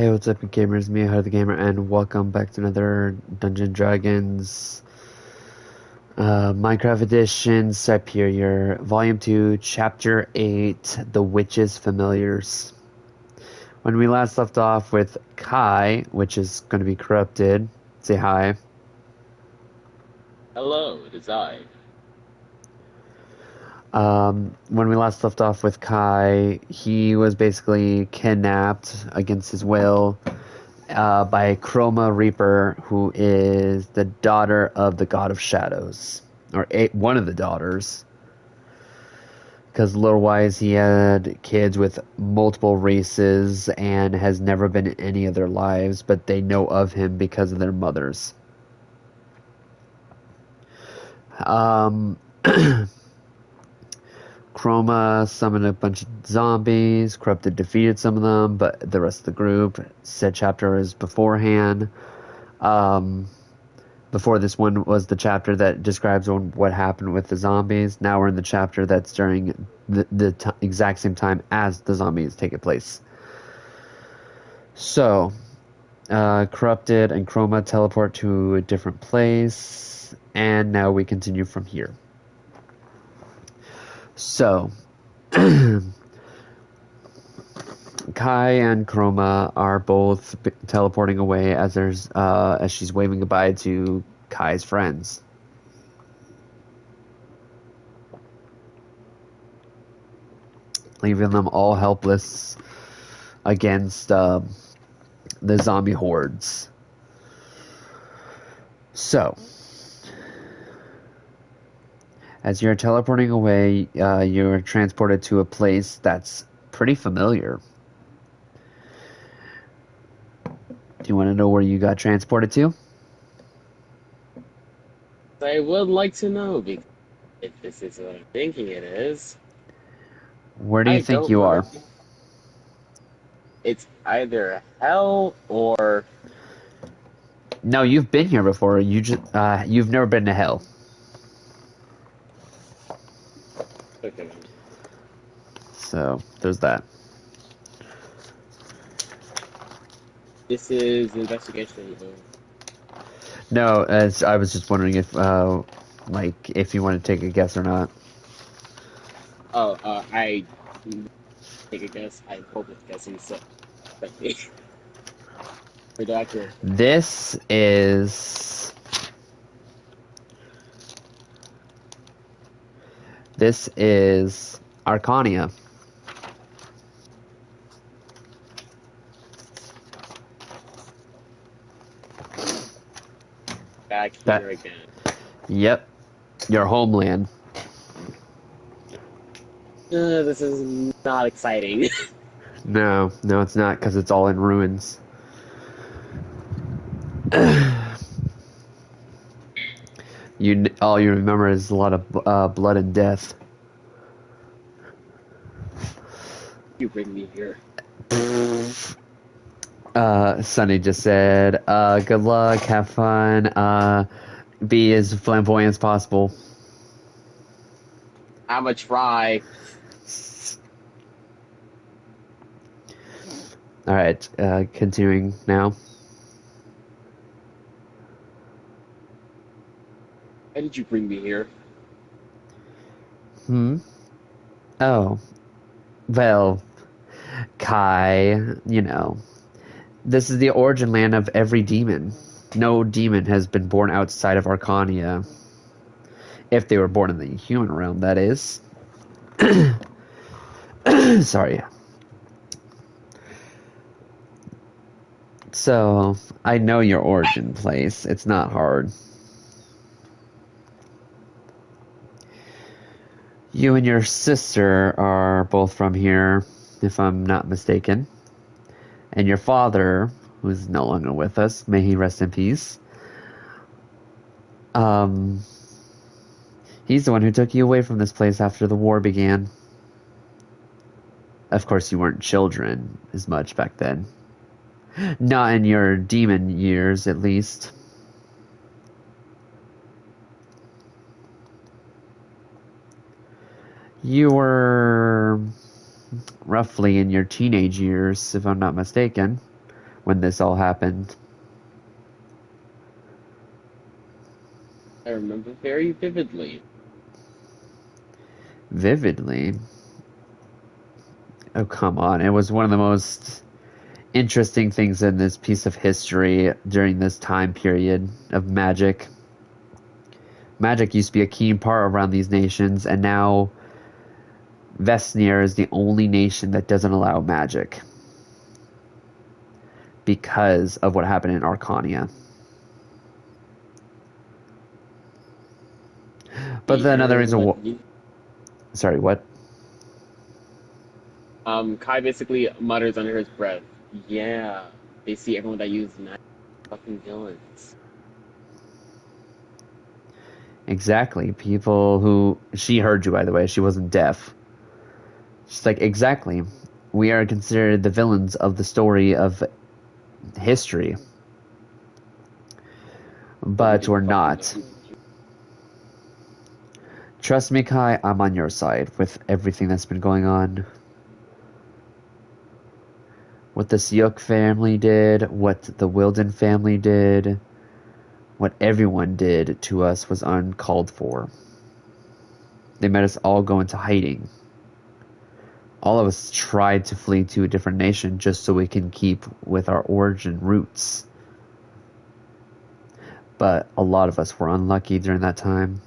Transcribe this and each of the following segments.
Hey, what's up, gamers? Me, How the Gamer, and welcome back to another Dungeon Dragons Minecraft Edition, Cyperior, Volume 2, Chapter 8, The Witch's Familiars. When we last left off with Kai, which is going to be corrupted, say hi. Hello, it is I. When we last left off with Kai, he was basically kidnapped against his will by Chroma Reaper, who is the daughter of the God of Shadows, or one of the daughters. Because lore-wise, he had kids with multiple races and has never been in any of their lives, but they know of him because of their mothers. Chroma summoned a bunch of zombies. Corrupted defeated some of them, but the rest of the group. Said chapter is beforehand. Before this one was the chapter that describes what happened with the zombies. Now we're in the chapter that's during the exact same time as the zombies take place. So, Corrupted and Chroma teleport to a different place, and now we continue from here. So, Kai and Chroma are both teleporting away as she's waving goodbye to Kai's friends. Leaving them all helpless against the zombie hordes. So, as you're teleporting away, you're transported to a place that's pretty familiar. Do you want to know where you got transported to? I would like to know because if this is what I'm thinking it is, Where do you I think don't you mind. are? It's either hell or No, you've been here before. You've never been to hell. okay. So there's that. This is investigation. No, as I was just wondering if you want to take a guess or not. I take a guess. I hope it's guessing so. But for doctor, This is this is Arcania. back That here again. Yep, your homeland. This is not exciting. No, no, it's not because it's all in ruins. All you remember is a lot of blood and death. You bring me here. Sunny just said, good luck, have fun, be as flamboyant as possible. I'm a try. Alright, continuing now. Why did you bring me here? Oh, well, Kai, this is the origin land of every demon. No demon has been born outside of Arcania. If they were born in the human realm, that is. Sorry. So, I know your origin place. It's not hard. You and your sister are both from here, if I'm not mistaken. And your father, who's no longer with us, may he rest in peace. He's the one who took you away from this place after the war began. Of course, you weren't children as much back then. Not in your demon years, at least. You were roughly in your teenage years, if I'm not mistaken. when this all happened. I remember very vividly. Vividly. Oh, come on. It was one of the most interesting things in this piece of history during this time period of magic. Magic used to be a key part around these nations, and now Vesnir is the only nation that doesn't allow magic because of what happened in Arcania. But We then another heard reason. what you Sorry, what? Kai basically mutters under his breath. Yeah, they see everyone that uses magic fucking villains. Exactly. People who. She heard you, by the way. She wasn't deaf. She's like, exactly. We are considered the villains of the story of history. But we But didn't we're fucking know not. who. Trust me, Kai, I'm on your side with everything that's been going on. What the Siok family did, what the Wilden family did, what everyone did to us was uncalled for. They made us all go into hiding. All of us tried to flee to a different nation just so we can keep with our origin roots. But a lot of us were unlucky during that time.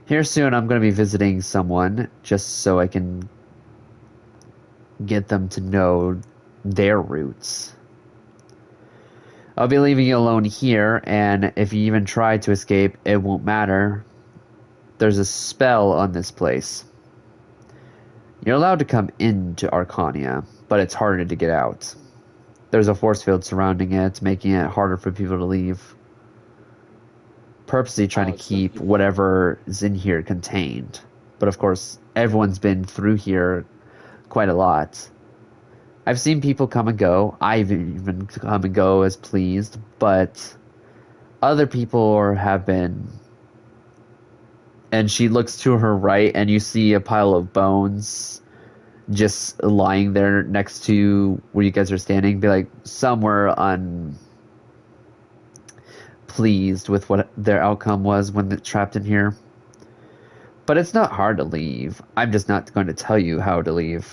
Here soon, I'm going to be visiting someone just so I can get them to know their roots. I'll be leaving you alone here, and if you even try to escape, it won't matter. There's a spell on this place. You're allowed to come into Arcania, but it's harder to get out. There's a force field surrounding it, making it harder for people to leave. Purposely trying to Some keep people. whatever is in here contained. But of course, everyone's been through here quite a lot. I've seen people come and go. I've even come and go as pleased, but other people have been. And she looks to her right, and you see a pile of bones just lying there next to where you guys are standing. Be like, some were unpleased with what their outcome was when they're trapped in here. But it's not hard to leave. I'm just not going to tell you how to leave.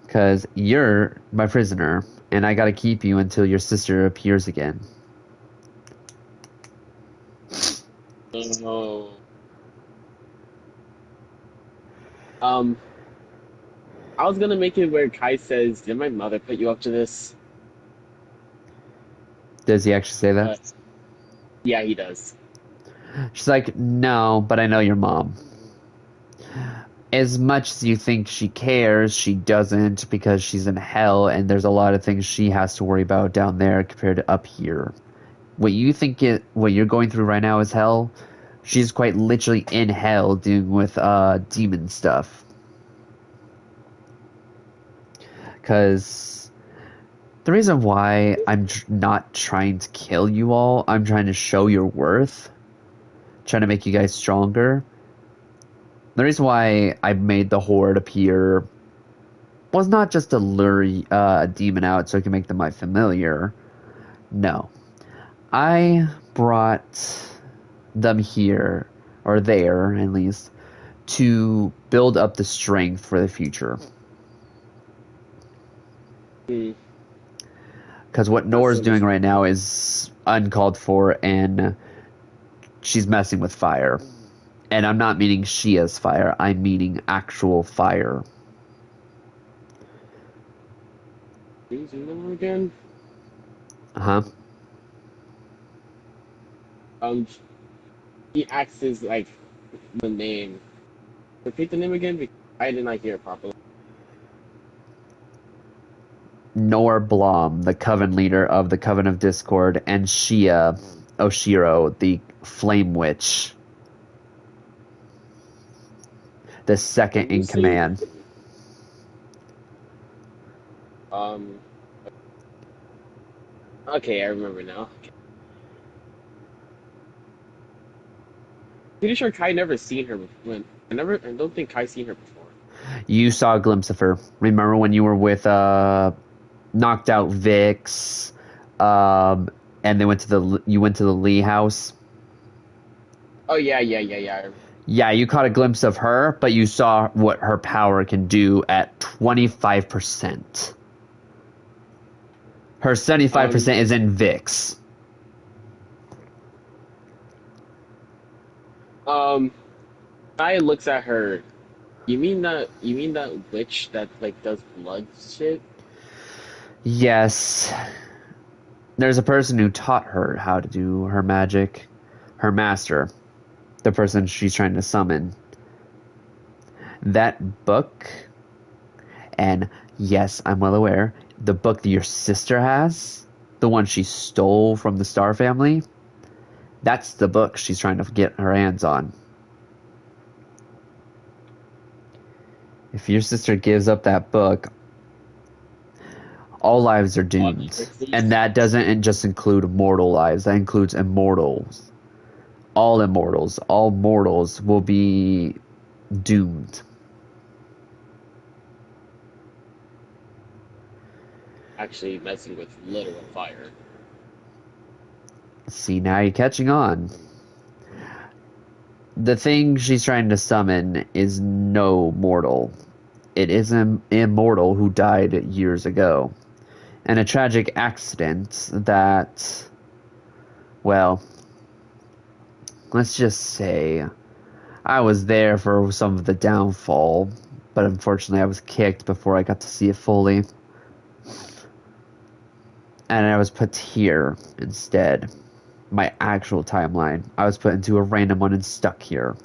Because you're my prisoner, and I gotta keep you until your sister appears again. No. Um, I was gonna make it where Kai says, "Did my mother put you up to this?" Does he actually say that? But yeah, he does. She's like, no, but I know your mom. As much as you think she cares, she doesn't because she's in hell and there's a lot of things she has to worry about down there compared to up here. What you're going through right now is hell. She's quite literally in hell dealing with demon stuff. Because the reason why I'm not trying to kill you all, I'm trying to show your worth, trying to make you guys stronger. The reason why I made the Horde appear was not just to lure a demon out so I can make them my familiar. No. I brought them here, or there at least, to build up the strength for the future. Hmm, Because what that's Nora's doing right now understandable. is uncalled for, and she's messing with fire. And I'm not meaning she has fire, I'm meaning actual fire. Please remember again. Uh huh. Um, he acts his like the name. Repeat the name again because I did not hear it properly. Nor Blom, the Coven leader of the Coven of Discord, and Shia Oshiro, the Flame Witch, the second When you in say command. um, okay, I remember now. Pretty sure Kai never seen her before. I don't think Kai seen her before. You saw a glimpse of her. Remember when you were with knocked out Vix, and they went to you went to the Lee house. Oh yeah, yeah, yeah, yeah. Yeah, you caught a glimpse of her, but you saw what her power can do at 25%. Her 75% Um, is in Vix. um, Kai looks at her. You mean that witch that like does blood shit? Yes, there's a person who taught her how to do her magic. Her master, the person she's trying to summon. That book, and yes, I'm well aware, the book that your sister has, the one she stole from the Star family, that's the book she's trying to get her hands on. If your sister gives up that book, all lives are All the doomed. And Pixies. that doesn't just include mortal lives, that includes immortals. All immortals, all mortals will be doomed. Actually messing with literal fire. See, now you're catching on. The thing she's trying to summon is no mortal. It is an immortal who died years ago. And a tragic accident that, well, let's just say I was there for some of the downfall, but unfortunately I was kicked before I got to see it fully. And I was put here instead. My actual timeline. I was put into a random one and stuck here.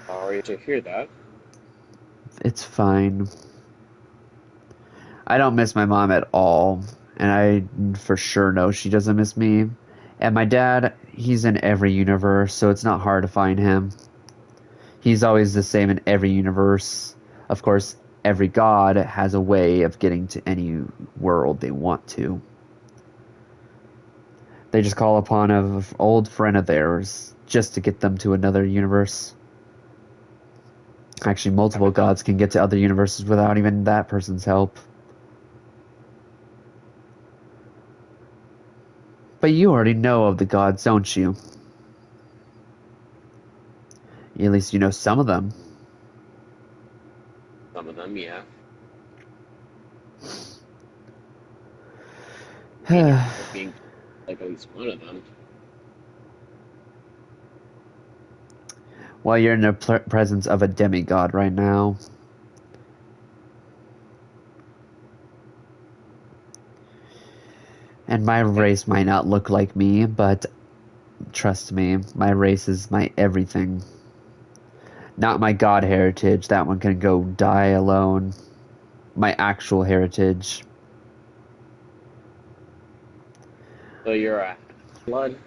Sorry to hear that. It's fine. I don't miss my mom at all, and I for sure know she doesn't miss me. And my dad, he's in every universe, so it's not hard to find him. He's always the same in every universe. Of course, every god has a way of getting to any world they want to. They just call upon an old friend of theirs just to get them to another universe. Actually, multiple gods can get to other universes without even that person's help. But you already know of the gods, don't you? At least you know some of them. Some of them, yeah. Being like being like at least one of them. Well, you're in the presence of a demigod right now. And my race might not look like me, but trust me, my race is my everything. Not my god heritage, that one can go die alone. My actual heritage. So you're a blood.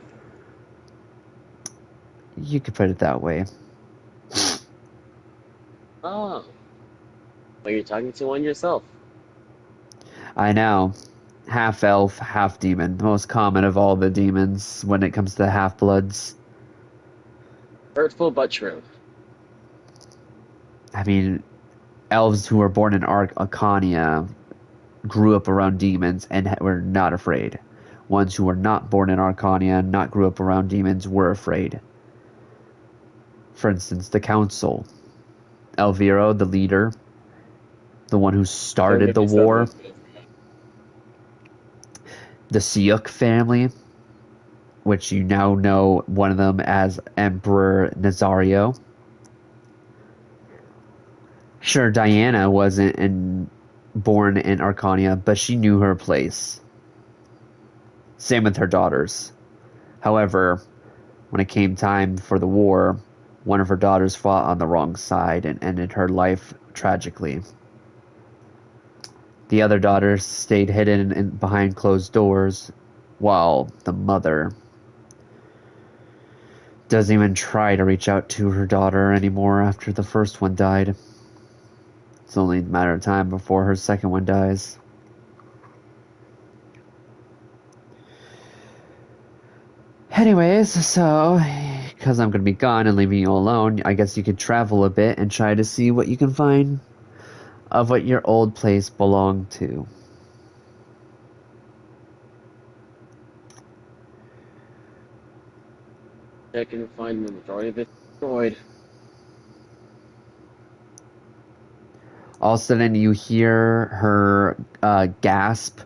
You could put it that way. Oh. Well, you're talking to one yourself. I know. Half elf, half demon. The most common of all the demons when it comes to half bloods. Hurtful but true. I mean, elves who were born in Arcania grew up around demons and were not afraid. Ones who were not born in Arcania and not grew up around demons were afraid. For instance, the Council. Elviro, the leader, the one who Don't started get the me started war. with this. The Siuk family, which you now know one of them as Emperor Nazario. Sure, Diana wasn't born in Arcania, but she knew her place. Same with her daughters. However, when it came time for the war, one of her daughters fought on the wrong side and ended her life tragically. The other daughter stayed hidden behind closed doors, while the mother doesn't even try to reach out to her daughter anymore after the first one died. It's only a matter of time before her second one dies. Anyways, so because I'm going to be gone and leaving you alone, I guess you could travel a bit and try to see what you can find of what your old place belonged to. I can find the majority of it destroyed. All of a sudden, you hear her gasp,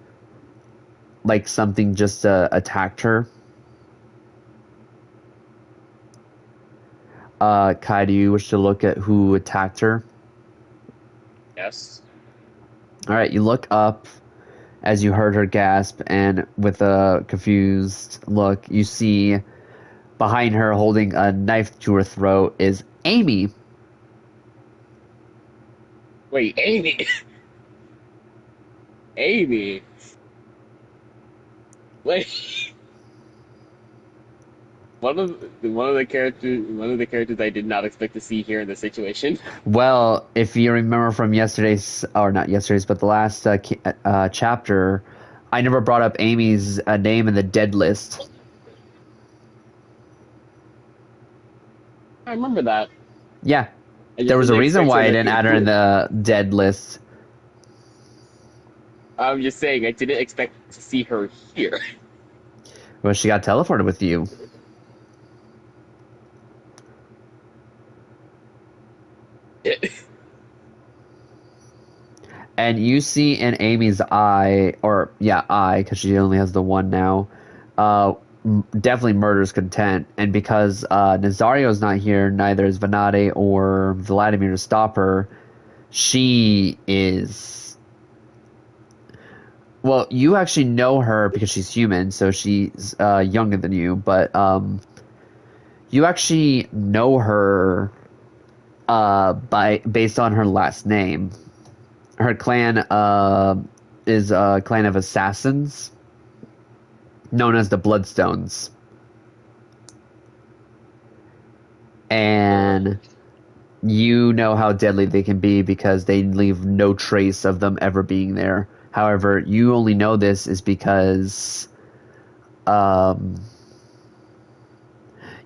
like something just attacked her. Kai, do you wish to look at who attacked her? Yes. All right, you look up as you heard her gasp, and with a confused look, you see behind her, holding a knife to her throat, is Amy. Wait, Amy. Amy. Wait. One of the characters I did not expect to see here in this situation. Well, if you remember from yesterday's, or not yesterday's, but the last chapter, I never brought up Amy's name in the dead list. I remember that. Yeah, I there just was a didn't reason expect why her I to didn't add her in be. the dead list. I'm just saying, I didn't expect to see her here. Well, she got teleported with you. And you see in Amy's eye, or yeah, eye, because she only has the one now, definitely murder's content. And because Nazario's not here, neither is Venate or Vladimir to stop her, she is. Well, you actually know her because she's human, so she's younger than you, but you actually know her based on her last name. Her clan is a clan of assassins known as the Bloodstones. And you know how deadly they can be because they leave no trace of them ever being there. However, you only know this is because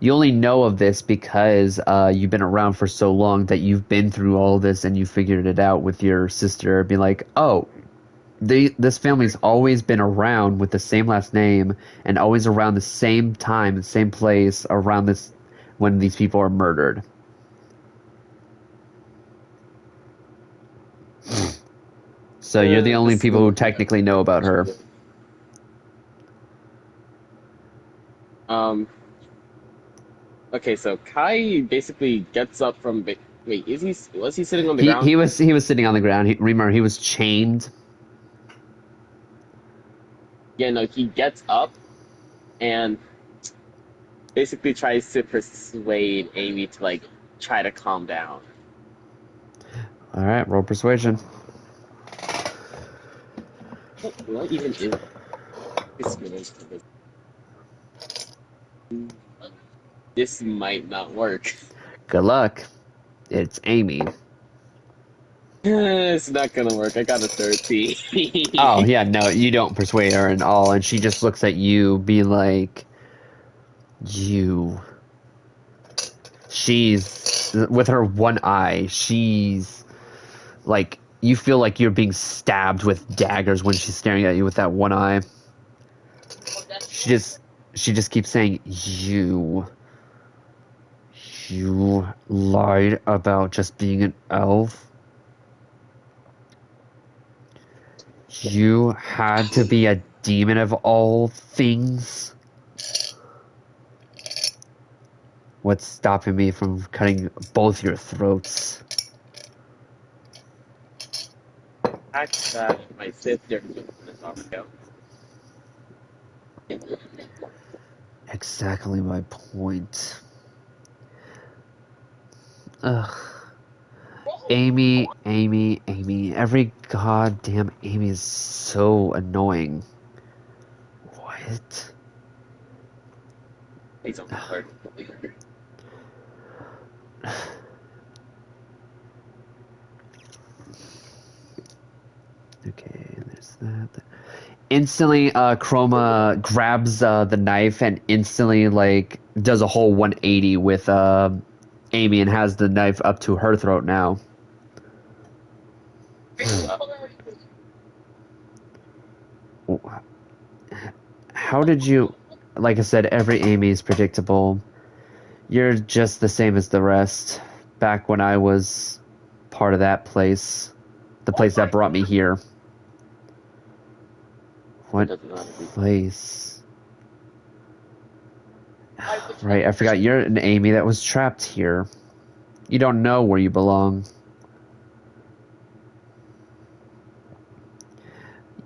you only know of this because you've been around for so long that you've been through all this and you figured it out with your sister. Be like, oh, this family's always been around with the same last name and always around the same time, the same place around this when these people are murdered. So you're the only This people who will. technically know about her. Um. Okay, so Kai basically gets up from. Wait, was he sitting on the ground? He was sitting on the ground. Remember, he was chained. Yeah, no, he gets up and basically tries to persuade Amy to like try to calm down. All right, roll persuasion. What even is this? This might not work. Good luck. It's Amy. It's not gonna work. I got a 13. Oh yeah, no, you don't persuade her at all, and she just looks at you, be like, "You." She's with her one eye. She's like you feel like you're being stabbed with daggers when she's staring at you with that one eye. She just she just keeps saying, You lied about just being an elf. You had to be a demon of all things. What's stopping me from cutting both your throats? That's my sister. Exactly my point. Ugh. Amy, Amy, Amy. Every goddamn Amy is so annoying. What? Please don't be hurt. Okay, there's that. instantly, Chroma grabs the knife and instantly like does a whole 180 with Amy and has the knife up to her throat now. How did you? Like I said, every Amy is predictable. You're just the same as the rest. Back when I was part of that place, the place that brought me here. What Doesn't know how to be. place? Right, I forgot. You're an Amy that was trapped here. You don't know where you belong.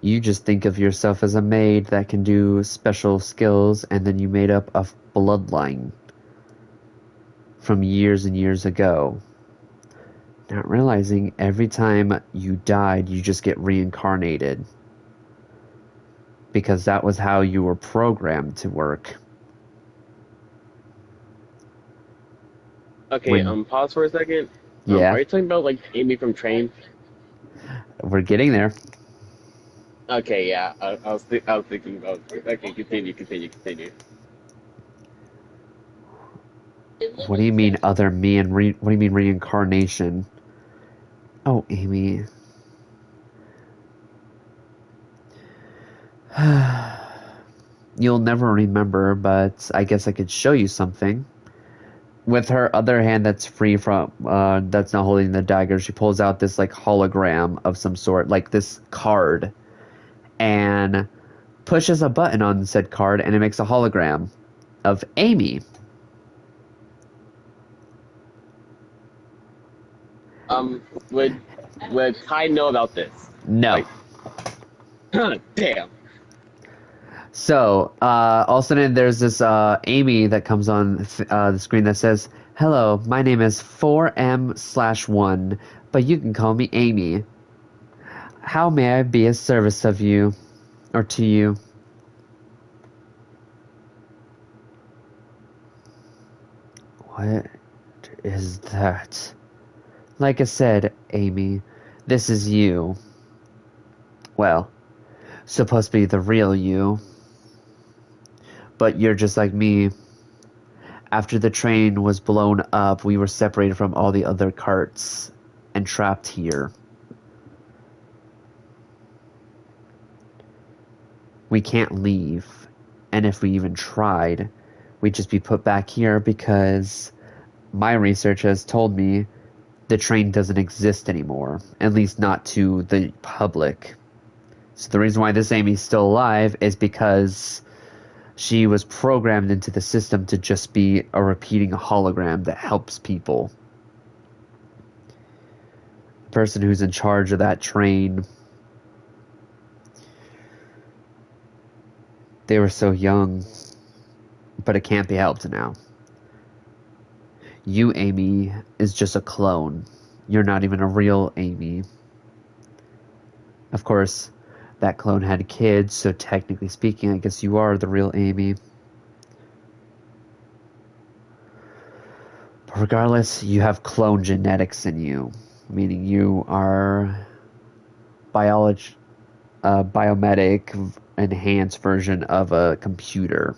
You just think of yourself as a maid that can do special skills, and then you made up a bloodline from years and years ago. Not realizing every time you died, you just get reincarnated. Because that was how you were programmed to work. Okay, When, pause for a second. yeah, Are you talking about like Amy from Train? we're getting there. Okay, yeah. I was thinking about. Okay, continue. What do you mean other me and what do you mean reincarnation? Oh, Amy. You'll never remember, but I guess I could show you something. With her other hand that's free from, that's not holding the dagger, she pulls out this, like, hologram of some sort, like this card, and pushes a button on said card, and it makes a hologram of Amy. Would Kai know about this? No. Like, damn. So, all of a sudden, there's this Amy that comes on the screen that says, "Hello, my name is 4M/1, but you can call me Amy. How may I be of service of you, or to you?" What is that? Like I said, Amy, this is you. Well, supposed to be the real you. But you're just like me. After the train was blown up, we were separated from all the other carts and trapped here. We can't leave. And if we even tried, we'd just be put back here because my research has told me the train doesn't exist anymore. At least not to the public. So the reason why this Amy's still alive is because she was programmed into the system to just be a repeating hologram that helps people. The person who's in charge of that train, they were so young, but it can't be helped now. You, Amy, is just a clone. You're not even a real Amy. Of course, that clone had kids, so technically speaking, I guess you are the real Amy. But regardless, you have clone genetics in you, meaning you are biomedic enhanced version of a computer.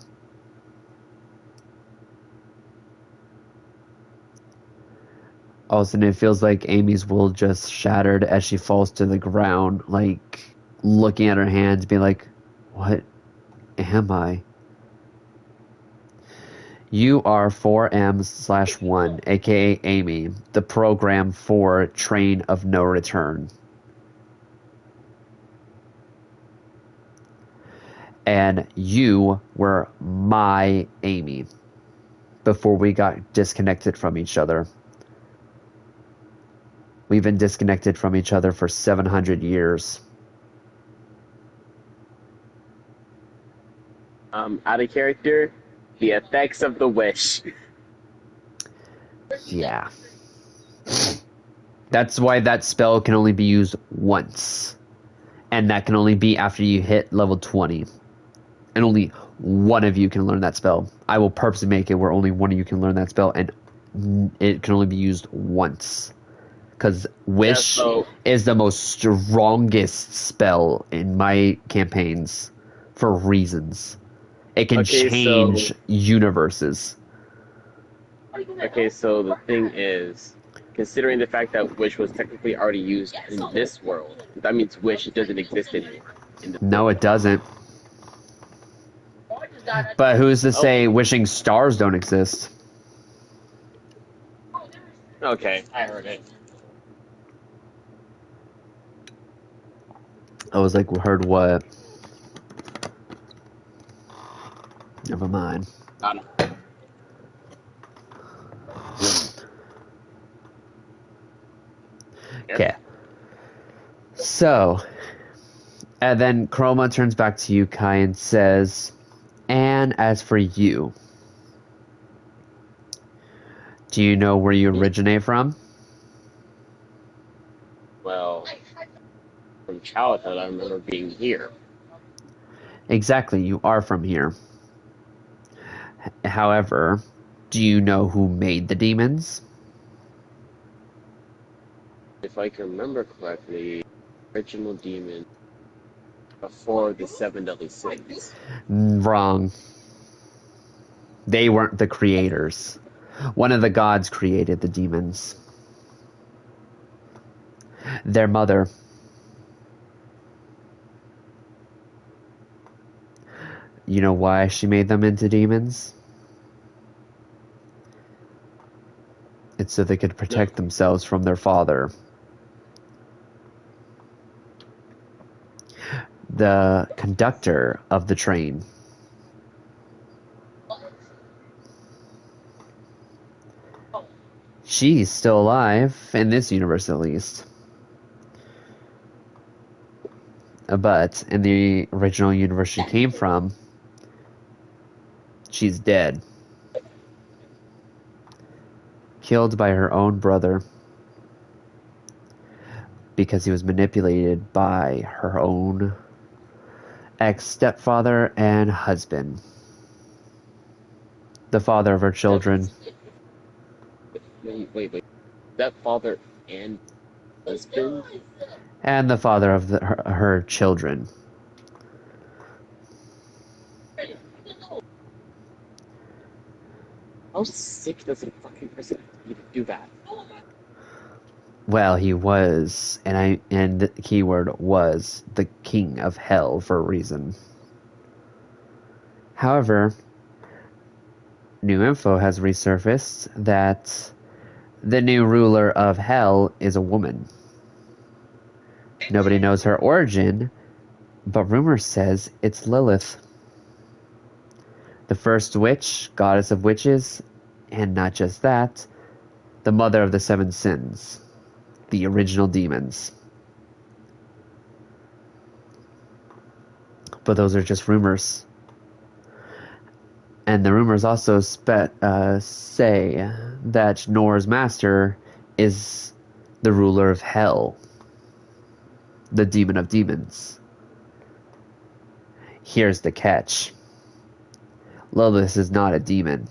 All of a sudden, it feels like Amy's will just shattered as she falls to the ground, like looking at her hands, being like, "What am I?" You are 4M/1, aka Amy, the program for Train of No Return. And you were my Amy before we got disconnected from each other. We've been disconnected from each other for 700 years. Out of character, the effects of the wish. Yeah. That's why that spell can only be used once. And that can only be after you hit level 20. And only one of you can learn that spell. I will purposely make it where only one of you can learn that spell, and it can only be used once. because Yeah, wish so is the most strongest spell in my campaigns for reasons. It can okay, change so universes. okay, so the thing is, considering the fact that Wish was technically already used in this world, that means Wish doesn't exist anymore in this No, world. it doesn't. But who's to Oh, say wishing stars don't exist? okay, I heard it. I was like, heard what? Never mind. I don't know. Yeah. Okay. So, and then Chroma turns back to you, Kai, and says, and as for you, do you know where you originate from? Well, from childhood, I remember being here. Exactly, you are from here. However, do you know who made the demons? If I can remember correctly, original demon before the seven deadly sins. Wrong. They weren't the creators. One of the gods created the demons. Their mother. You know why she made them into demons? It's so they could No. protect themselves from their father. The conductor of the train. She's still alive, in this universe at least. But in the original universe she came from, she's dead. Killed by her own brother because he was manipulated by her own ex-stepfather and husband. The father of her children. That's wait. That father and husband? And the father of her children. How sick does a fucking person have to be to do that? Well, he was, and the keyword was, the king of hell for a reason. However, new info has resurfaced that the new ruler of hell is a woman. Nobody knows her origin, but rumor says it's Lilith. The first witch, goddess of witches, and not just that, the mother of the seven sins, the original demons. But those are just rumors. And the rumors also say that Nor's master is the ruler of hell, the demon of demons. Here's the catch. Lilith is not a demon.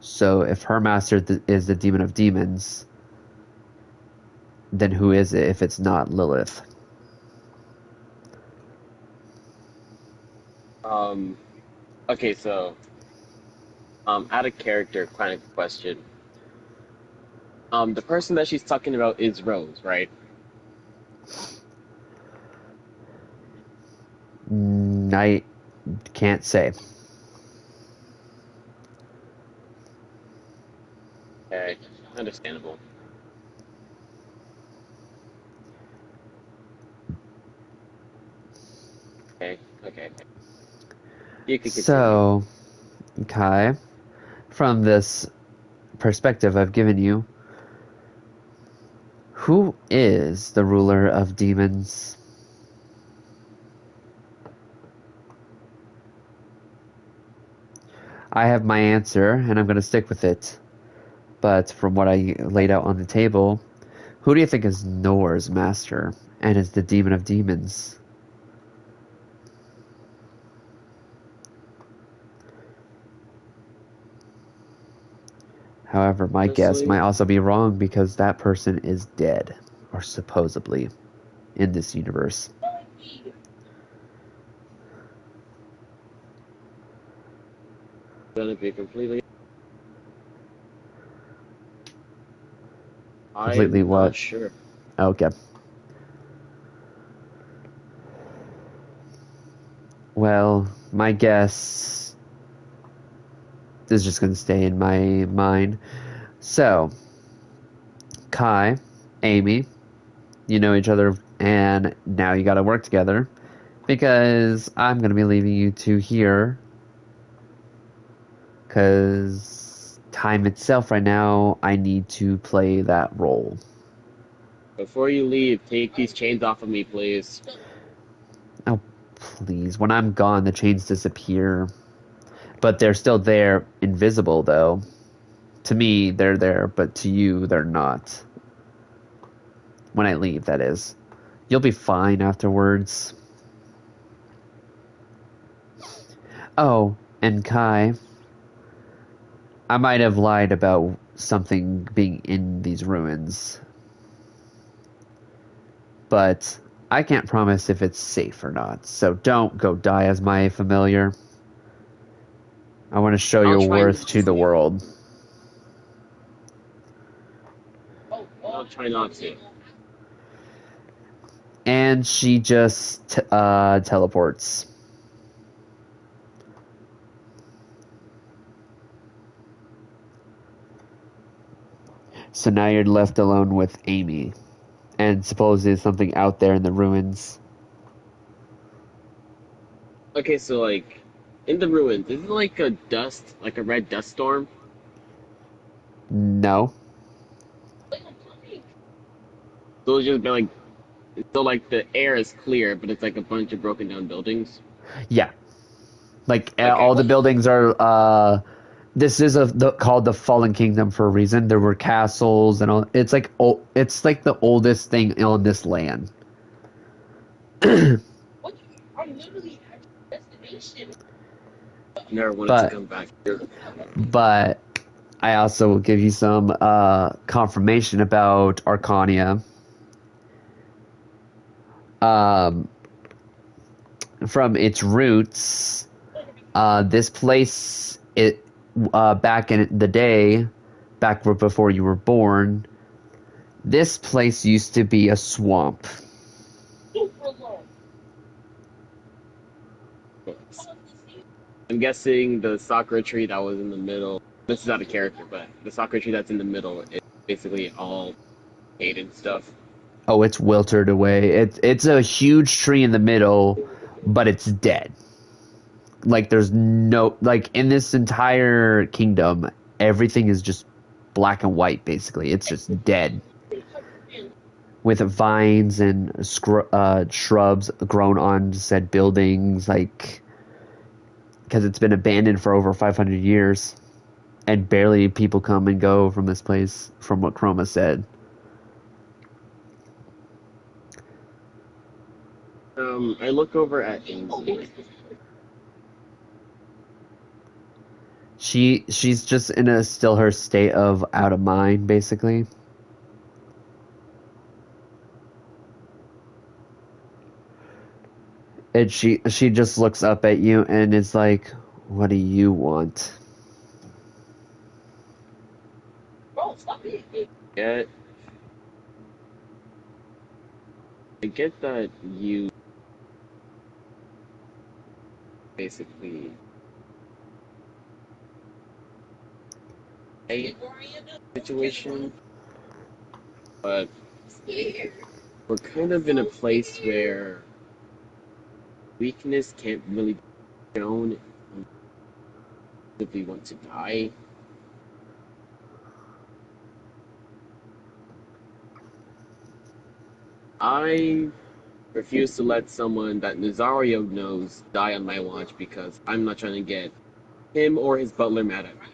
So if her master is the demon of demons, then who is it if it's not Lilith? Um, okay, so, out of character kind of question. The person that she's talking about is Rose, right? I can't say. Okay, understandable. Okay. You can continue. So, Kai, from this perspective I've given you, who is the ruler of demons? I have my answer, and I'm going to stick with it. But from what I laid out on the table, who do you think is Nor's master and is the demon of demons? However, my guess Honestly, might also be wrong because that person is dead, or supposedly, in this universe. gonna be completely. Completely I'm not what? sure. Okay. Well, my guess is just going to stay in my mind. So, Kai, Amy, you know each other, and now you got to work together because I'm going to be leaving you two here because time itself right now, I need to play that role. Before you leave, take these chains off of me, please. Oh, please. When I'm gone, the chains disappear. But they're still there, invisible, though. To me, they're there, but to you, they're not. When I leave, that is. You'll be fine afterwards. Oh, and Kai, I might have lied about something being in these ruins, but I can't promise if it's safe or not, so don't go die as my familiar. I want to show I'll your try worth not to the to. world. I'll try not to. And she just teleports. So now you're left alone with Amy. And supposedly there's something out there in the ruins. Okay, so like in the ruins, isn't it like a dust, like a red dust storm? No. So it's just been like, so like the air is clear, but it's like a bunch of broken down buildings. Yeah. Like Okay. all the buildings are this is called the Fallen Kingdom for a reason. There were castles and all. It's like the oldest thing on this land. Never wanted to But come back here. but I also will give you some confirmation about Arcania. Um, from its roots, this place back in the day, before you were born, this place used to be a swamp. I'm guessing the sakura tree that was in the middle. This is out of character, but the sakura tree that's in the middle is basically all hated stuff. Oh, it's wilted away. It's a huge tree in the middle, but it's dead. Like there's no like in this entire kingdom, everything is just black and white basically. It's just dead. With vines and shrubs grown on said buildings, like because it's been abandoned for over 500 years, and barely people come and go from this place, from what Chroma said. I look over at Amy. She's just in a still her state of out of mind, basically. And she just looks up at you and is like, "What do you want?" Get, I get that you basically a situation, but we're kind of in a place where weakness can't really be shown if we want to die. I refuse to let someone that Nazario knows die on my watch because I'm not trying to get him or his butler mad at me.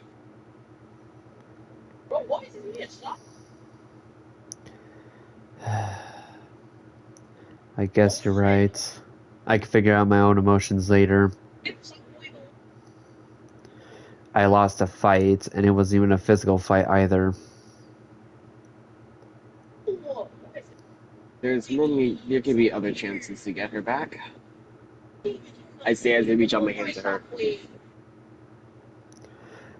I guess you're right. I can figure out my own emotions later. I lost a fight, and it wasn't even a physical fight either. There can be other chances to get her back. I say as I reach out my hand to her.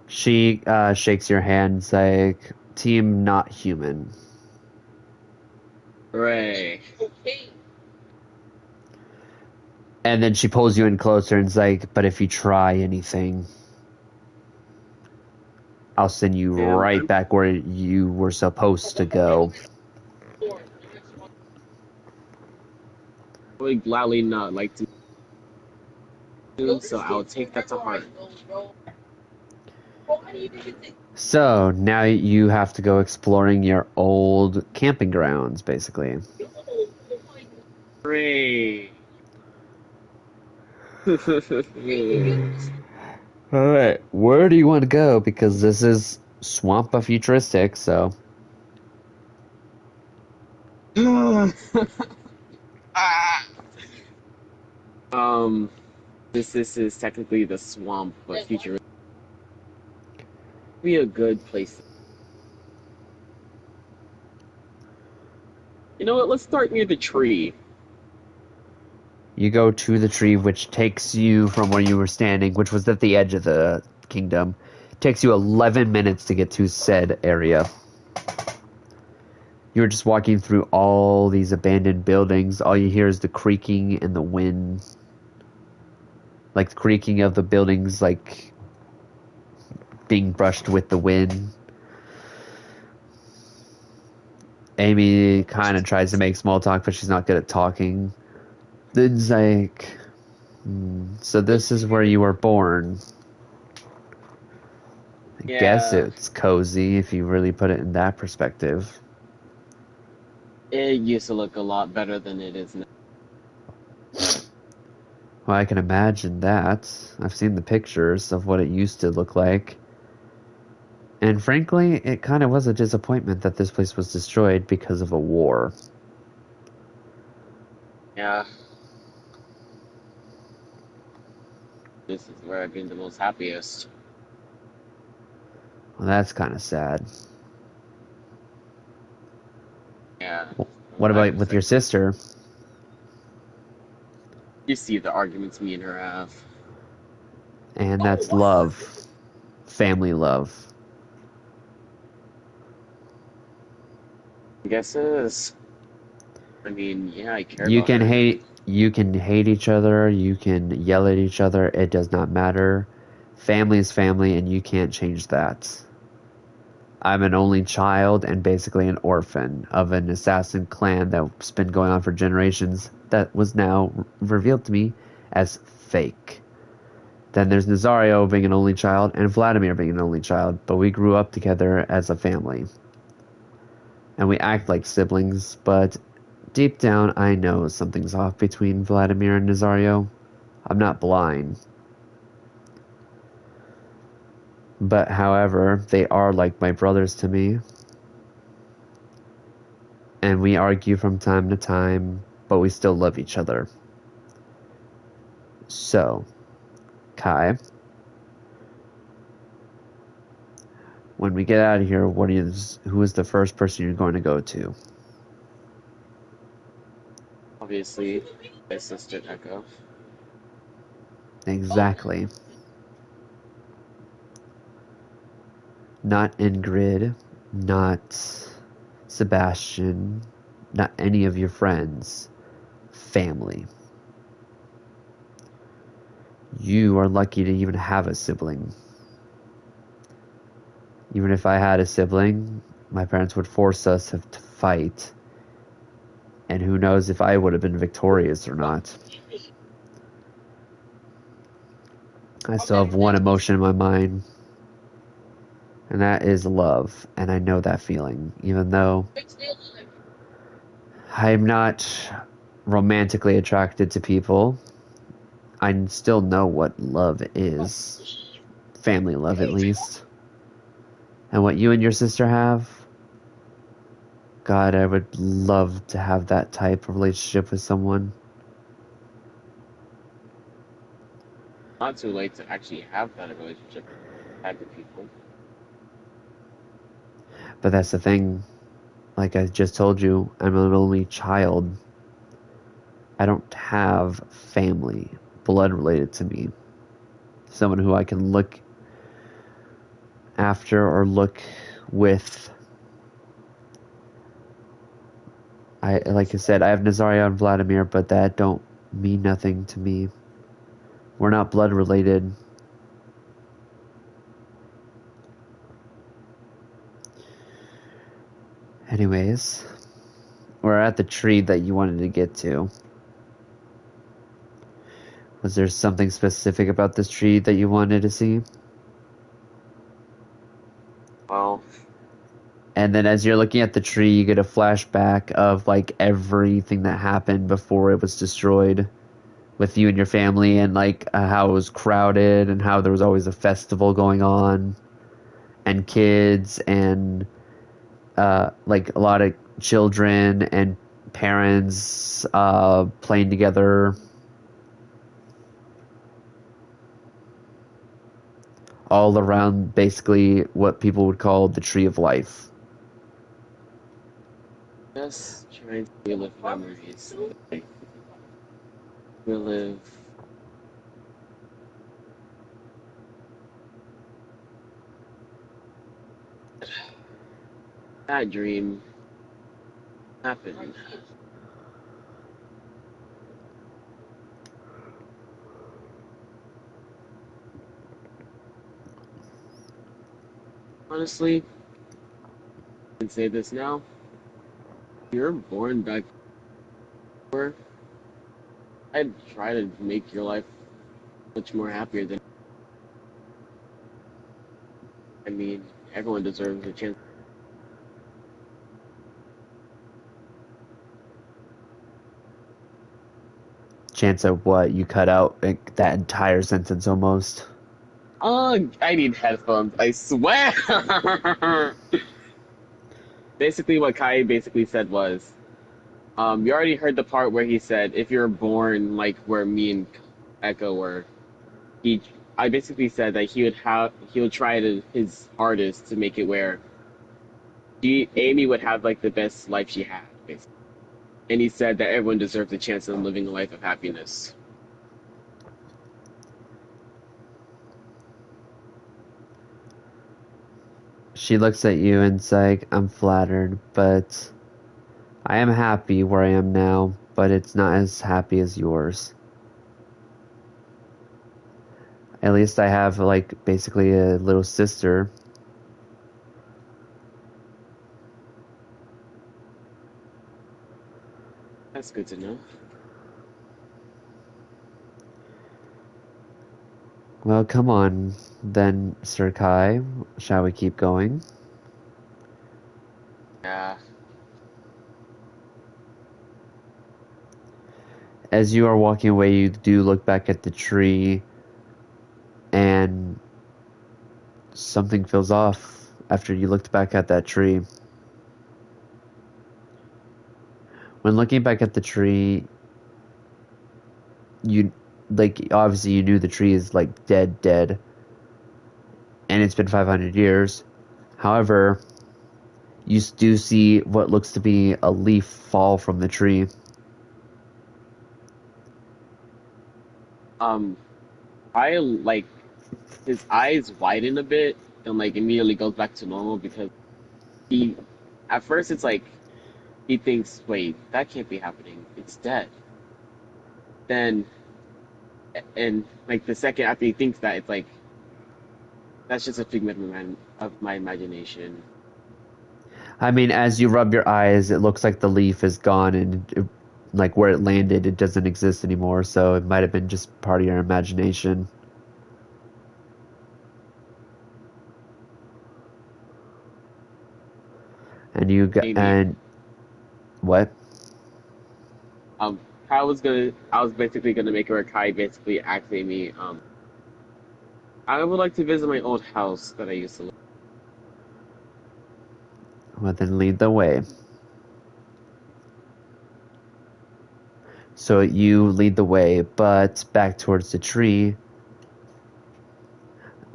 She shakes your hand, like, team not human. Hooray. And then she pulls you in closer and is like, but if you try anything, I'll send you And right I'm back where you were supposed to go. probably gladly not like to do, so I'll take that to heart. So now you have to go exploring your old camping grounds, basically. Hooray. Alright, where do you want to go? Because this is Swampa Futuristic, so. Ah. Um, this is technically the swamp, but future be a good place. You know what? Let's start near the tree. You go to the tree, which takes you from where you were standing, which was at the edge of the kingdom. Takes you 11 minutes to get to said area. You're just walking through all these abandoned buildings. All you hear is the creaking and the wind. Like the creaking of the buildings, like being brushed with the wind. Amy kind of tries to make small talk, but she's not good at talking. Then it's like, so this is where you were born. I guess Yeah, it's cozy if you really put it in that perspective. it used to look a lot better than it is now. Well, I can imagine that. I've seen the pictures of what it used to look like. And frankly, it kind of was a disappointment that this place was destroyed because of a war. Yeah, this is where I've been the most happiest. Well, that's kind of sad. Yeah, from What my about with your perspective. sister? You see the arguments me and her have. And that's love. Family love. I guess it is. I mean, yeah, I care You about can her. hate each other, you can yell at each other, it does not matter. Family is family and you can't change that. I'm an only child and basically an orphan of an assassin clan that's been going on for generations that was now revealed to me as fake. Then there's Nazario being an only child and Vladimir being an only child, but we grew up together as a family. And we act like siblings, but deep down I know something's off between Vladimir and Nazario. I'm not blind. But however, they are like my brothers to me. And we argue from time to time, but we still love each other. So, Kai, when we get out of here, who is the first person you're going to go to? Obviously, my sister Echo. Exactly. Not Ingrid, not Sebastian, not any of your friends. Family. You are lucky to even have a sibling. Even if I had a sibling, my parents would force us to fight. And who knows if I would have been victorious or not. I still have one emotion in my mind, and that is love. And I know that feeling, even though I'm not romantically attracted to people. I still know what love is. Family love, at least. And what you and your sister have, God, I would love to have that type of relationship with someone. Not too late to actually have that relationship. type of people. But that's the thing. Like I just told you, I'm an only child. I don't have family, blood related to me. Someone who I can look after or look with. Like I said, I have Nazaria and Vladimir, but that don't mean nothing to me. We're not blood related. Anyways, we're at the tree that you wanted to get to. Was there something specific about this tree that you wanted to see? Well, And then as you're looking at the tree, you get a flashback of like everything that happened before it was destroyed with you and your family, and like how it was crowded and how there was always a festival going on and kids and like a lot of children and parents playing together, all around basically what people would call the tree of life. just trying to relive memories. Like, relive that dream happened. Honestly, I can say this now. You're born back before. I'd try to make your life much more happier than. I mean, everyone deserves a chance. Chance of what? You cut out like, that entire sentence almost. Oh, I need headphones. I swear. Basically, what Kai basically said was, you already heard the part where he said, if you're born like where me and Echo were, he, I basically said that he would try his hardest to make it where Amy would have like the best life she had, basically. And he said that everyone deserves a chance of living a life of happiness. She looks at you and's like, I'm flattered, but I am happy where I am now, but it's not as happy as yours. At least I have, like, basically a little sister. That's good to know. Well, come on, then, Sir Kai. Shall we keep going? Yeah. As you are walking away, you do look back at the tree, and something feels off after you looked back at that tree. When looking back at the tree, you, like, obviously you knew the tree is, like, dead, and it's been 500 years. However, you do see what looks to be a leaf fall from the tree. Um, I like his eyes widen a bit and like immediately goes back to normal because he, at first it's like he thinks, wait, that can't be happening. It's dead. Then, and like the second after he thinks that, it's like that's just a figment of my imagination. I mean, as you rub your eyes, it looks like the leaf is gone and like where it landed, it doesn't exist anymore. So it might have been just part of your imagination. And Amy, and what? um, I was basically gonna make her a Kai basically asking me, I would like to visit my old house that I used to live. Well, then lead the way. So you lead the way, but back towards the tree.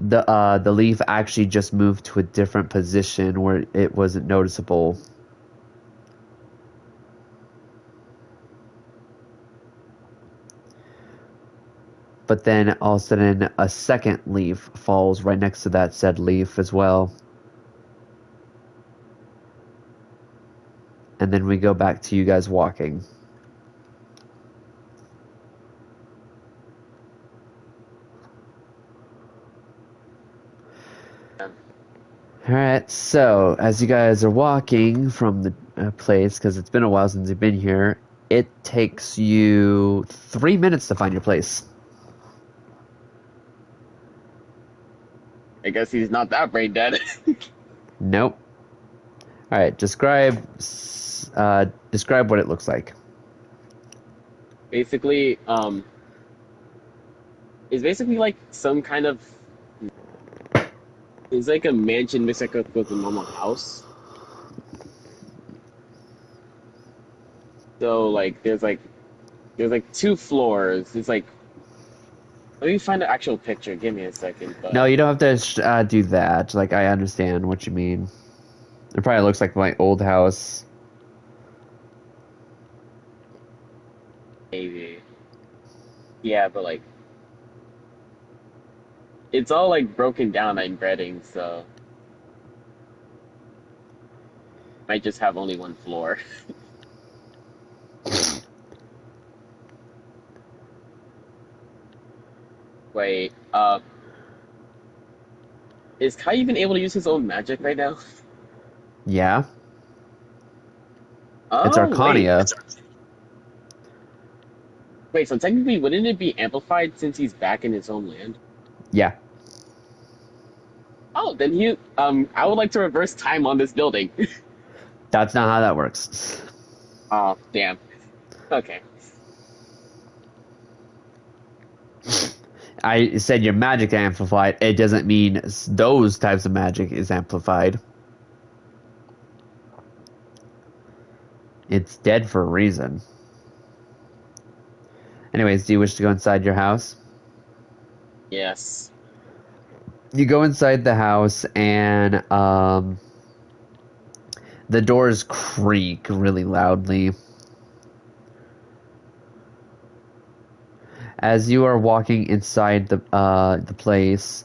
the leaf actually just moved to a different position where it wasn't noticeable. But then all of a sudden a second leaf falls right next to that said leaf as well. And then we go back to you guys walking. Alright, so as you guys are walking from the place, because it's been a while since you've been here, it takes you 3 minutes to find your place. I guess he's not that brain dead. Nope. Alright, describe what it looks like. Basically, it's basically like some kind of it's like a mansion mixed up with a normal house. So like there's like two floors. It's like let me find the actual picture. Give me a second, No, but you don't have to do that. Like, I understand what you mean. It probably looks like my old house. maybe yeah, but like it's all like broken down. I'm betting, so might just have only one floor. Wait, is Kai even able to use his own magic right now? Yeah, it's Oh wait, Arcania. wait. So technically, wouldn't it be amplified since he's back in his own land? Yeah, Oh, then I would like to reverse time on this building. that's not how that works. Oh, damn. Okay. I said your magic amplified. It doesn't mean those types of magic is amplified. It's dead for a reason. Anyways, do you wish to go inside your house? Yes. You go inside the house, and the doors creak really loudly. As you are walking inside the place,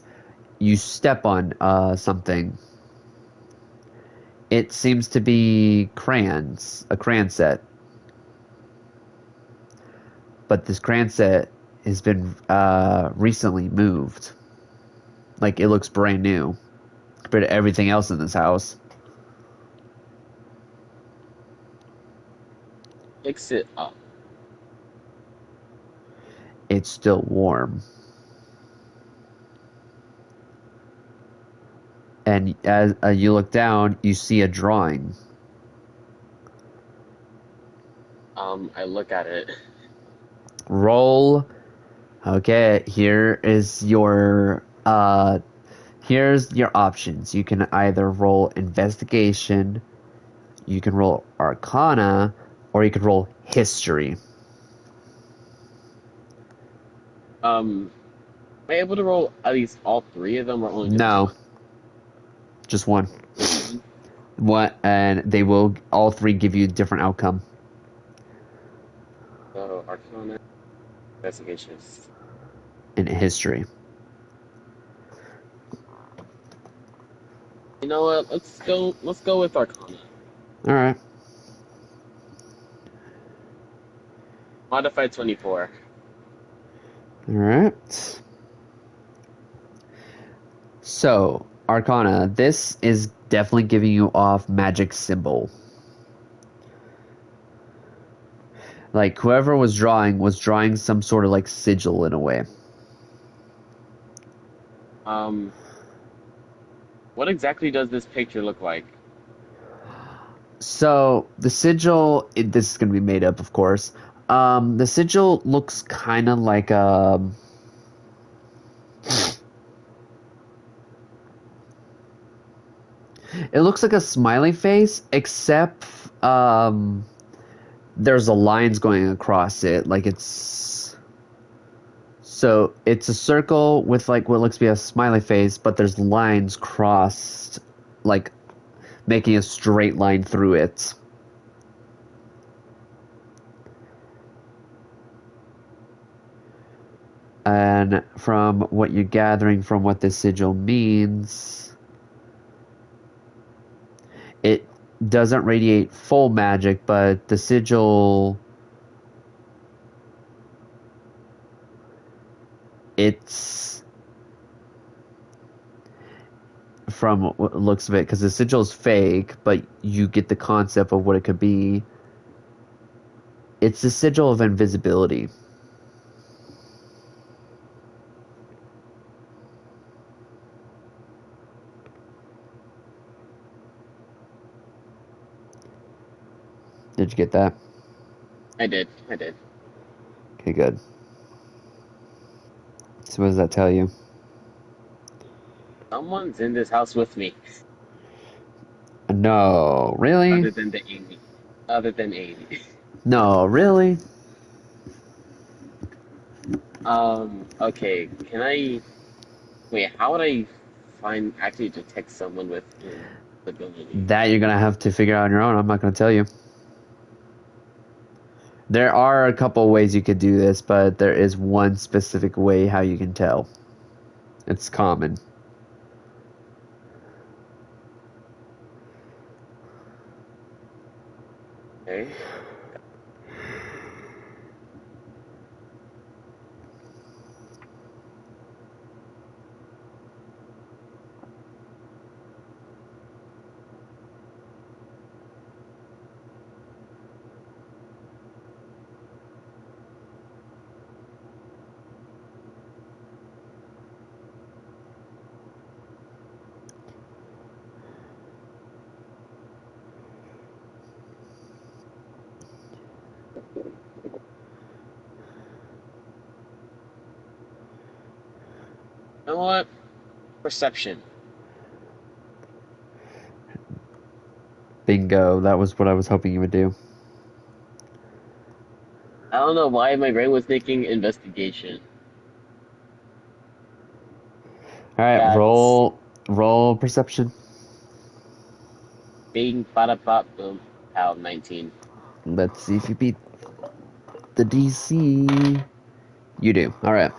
you step on something. It seems to be crayons, a crayon set. But this crayon set has been recently moved. Like, it looks brand new compared to everything else in this house. Fix it up. It's still warm. And as you look down, you see a drawing. I look at it. Roll. Okay, here's your options. You can either roll investigation, you can roll arcana, or you can roll history. Am I able to roll at least all three of them or only just No, one? just one. Just one? What? And they will all three give you a different outcome. So, Arcana, Investigation. In history. You know what? Let's go with Arcana. All right. Modified 24. All right. So, Arcana, this is definitely giving you off magic symbol. Like, whoever was drawing some sort of like sigil in a way. Um, what exactly does this picture look like? So, the sigil, this is going to be made up, of course. The sigil looks kind of like it looks like a smiley face, except there's a lines going across it, like it's So it's a circle with like what looks to be a smiley face, but there's lines crossed, like making a straight line through it. And from what you're gathering from what this sigil means, it doesn't radiate full magic, but the sigil, it's from what looks of it, because the sigil is fake, but you get the concept of what it could be. It's the sigil of invisibility. Did you get that? I did. I did. Okay, good. So what does that tell you? Someone's in this house with me, No, really? other than the Amy. Other than Amy. No, really? Okay. Can I wait? How would I find actually detect someone with invisibility? That you're gonna have to figure out on your own. I'm not gonna tell you. There are a couple ways you could do this, but there is one specific way how you can tell. It's common. Okay. You know what? Perception. Bingo. That was what I was hoping you would do. I don't know why my brain was thinking investigation. All right, That's roll perception. being bada bop boom. Pow 19. Let's see if you beat the DC. You do. All right.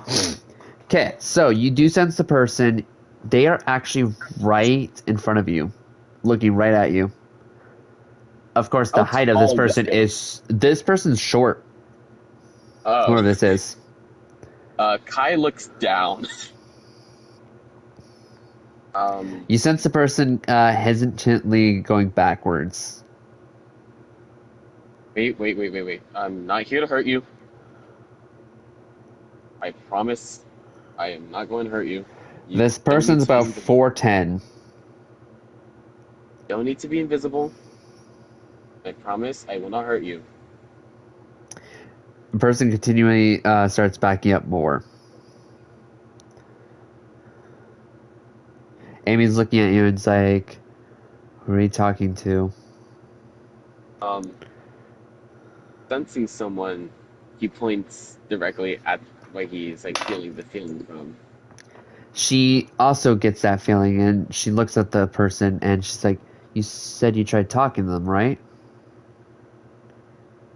Okay, so you do sense the person. They are actually right in front of you, looking right at you. Of course, the How height of this tall is this person guy? is this person's short. Oh, Whoever this is. Kai looks down. Um, You sense the person hesitantly going backwards. wait. I'm not here to hurt you. I promise I am not going to hurt you. You This don't need person's to be about invisible. 4'10". Don't need to be invisible. I promise I will not hurt you. The person continually starts backing up more. Amy's looking at you and it's like, who are you talking to? Um, Sensing someone, he points directly at where he's like feeling the feeling from. She also gets that feeling and she looks at the person and she's like, you said you tried talking to them, right?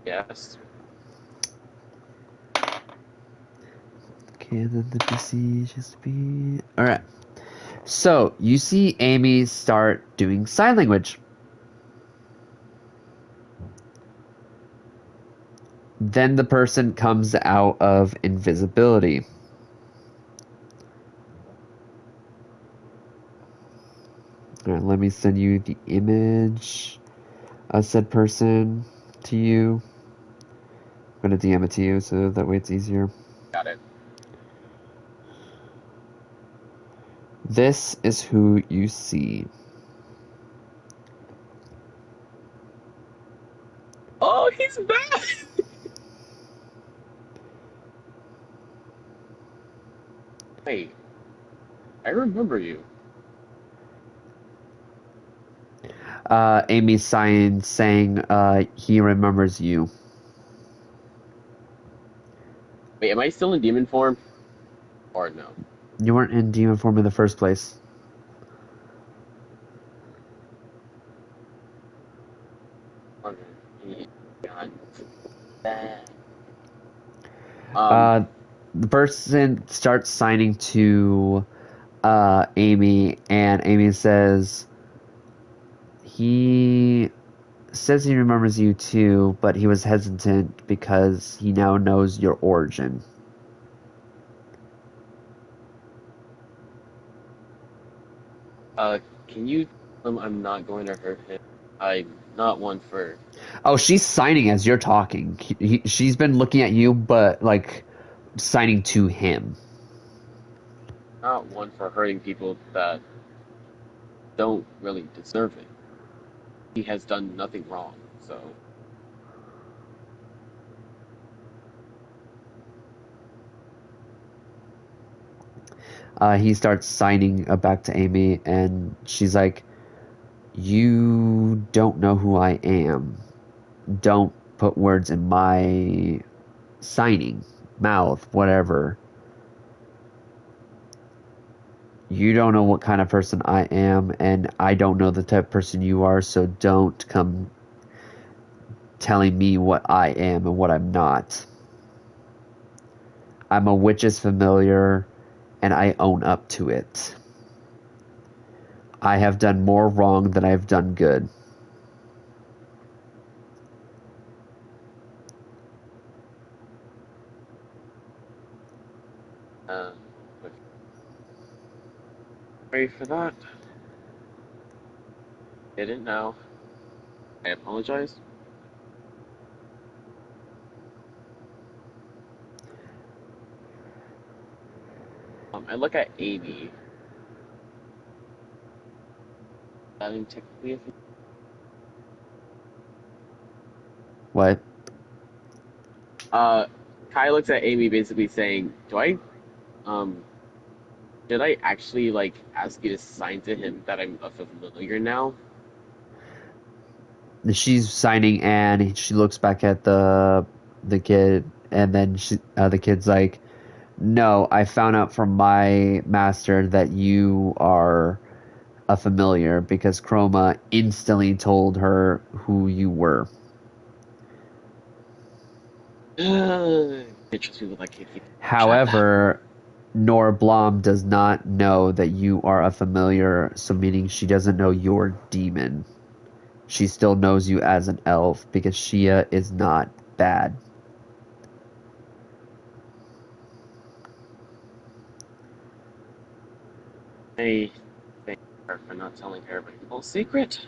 Yes. Okay, and then the DC just be... Alright. So, you see Amy start doing sign language. Then the person comes out of invisibility. Alright, let me send you the image of said person to you. I'm gonna DM it to you so that way it's easier. Got it. This is who you see. Oh, he's back! Wait, I remember you. Amy signed saying he remembers you. Wait, am I still in demon form? or no? You weren't in demon form in the first place. Okay. Yeah. Bad. Uh, the person starts signing to Amy, and Amy he says he remembers you too, but he was hesitant because he now knows your origin. Uh, can you tell him I'm not going to hurt him? I'm not one for Oh, she's signing as you're talking. She's been looking at you, but like signing to him. not one for hurting people that don't really deserve it. He has done nothing wrong, so He starts signing back to Amy, and she's like, "You don't know who I am. Don't put words in my signing, mouth, whatever. You don't know what kind of person I am, and I don't know the type of person you are, so don't come telling me what I am and what I'm not. I'm a witch's familiar, and I own up to it. I have done more wrong than I've done good." uh, okay. Sorry for that. Didn't know. I apologize. I look at Amy. I mean, technically, if What? uh, Kai looks at Amy, basically saying, "Do I, um, did I actually like ask you to sign to him that I'm a familiar now?" She's signing, and she looks back at the kid, and then the kid's like, "No, I found out from my master that you are a familiar because Chroma instantly told her who you were." It trust me with that kid. Shut up. However, Nora Blom does not know that you are a familiar, so meaning she doesn't know you're demon. She still knows you as an elf because Shia is not bad. I thank her for not telling her my whole secret.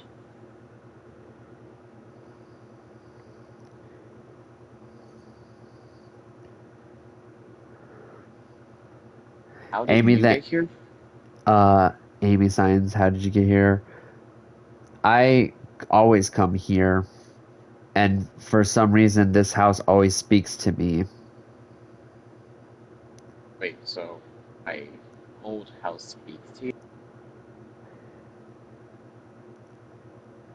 How did Amy you that get here? uh Amy signs, "How did you get here?" "I always come here, and for some reason this house always speaks to me." Wait, so my old house speaks to you?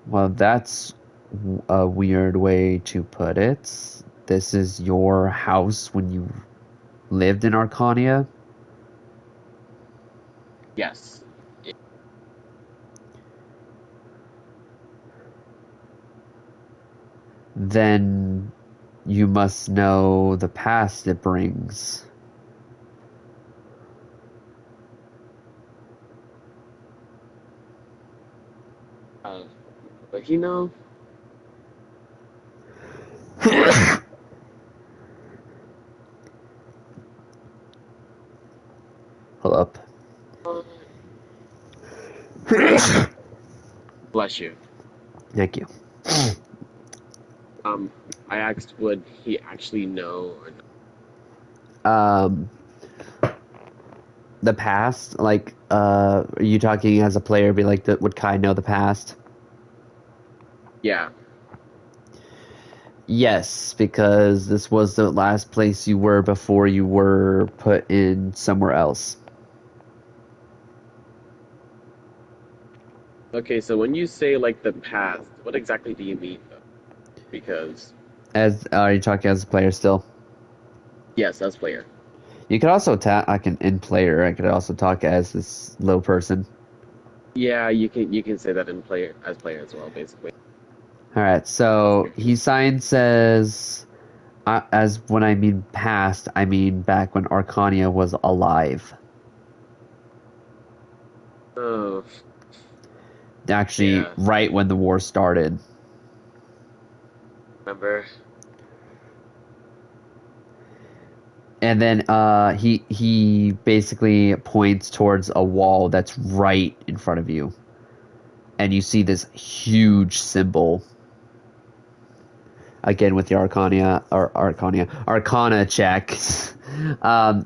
Well, that's a weird way to put it. This is your house when you lived in Arcania? Yes. Then you must know the past it brings. Uh, but you know, Hold up. uh, bless you. Thank you. I asked, would he actually know or not? Um, the past, like, are you talking as a player? Be like, would Kai know the past? Yeah. Yes, because this was the last place you were before you were put in somewhere else. Okay, so when you say like the past, what exactly do you mean though? Because As are you talking as a player still? yes, that's player. You could also talk like an in player. I could also talk as this low person. Yeah, you can say that in player as well, basically. All right, That's so very true. he signs says, as when I mean past, I mean back when Arcania was alive. Oh, Actually, yeah. right when the war started. Remember? And then he basically points towards a wall that's right in front of you, and you see this huge symbol. Again with the Arcana check,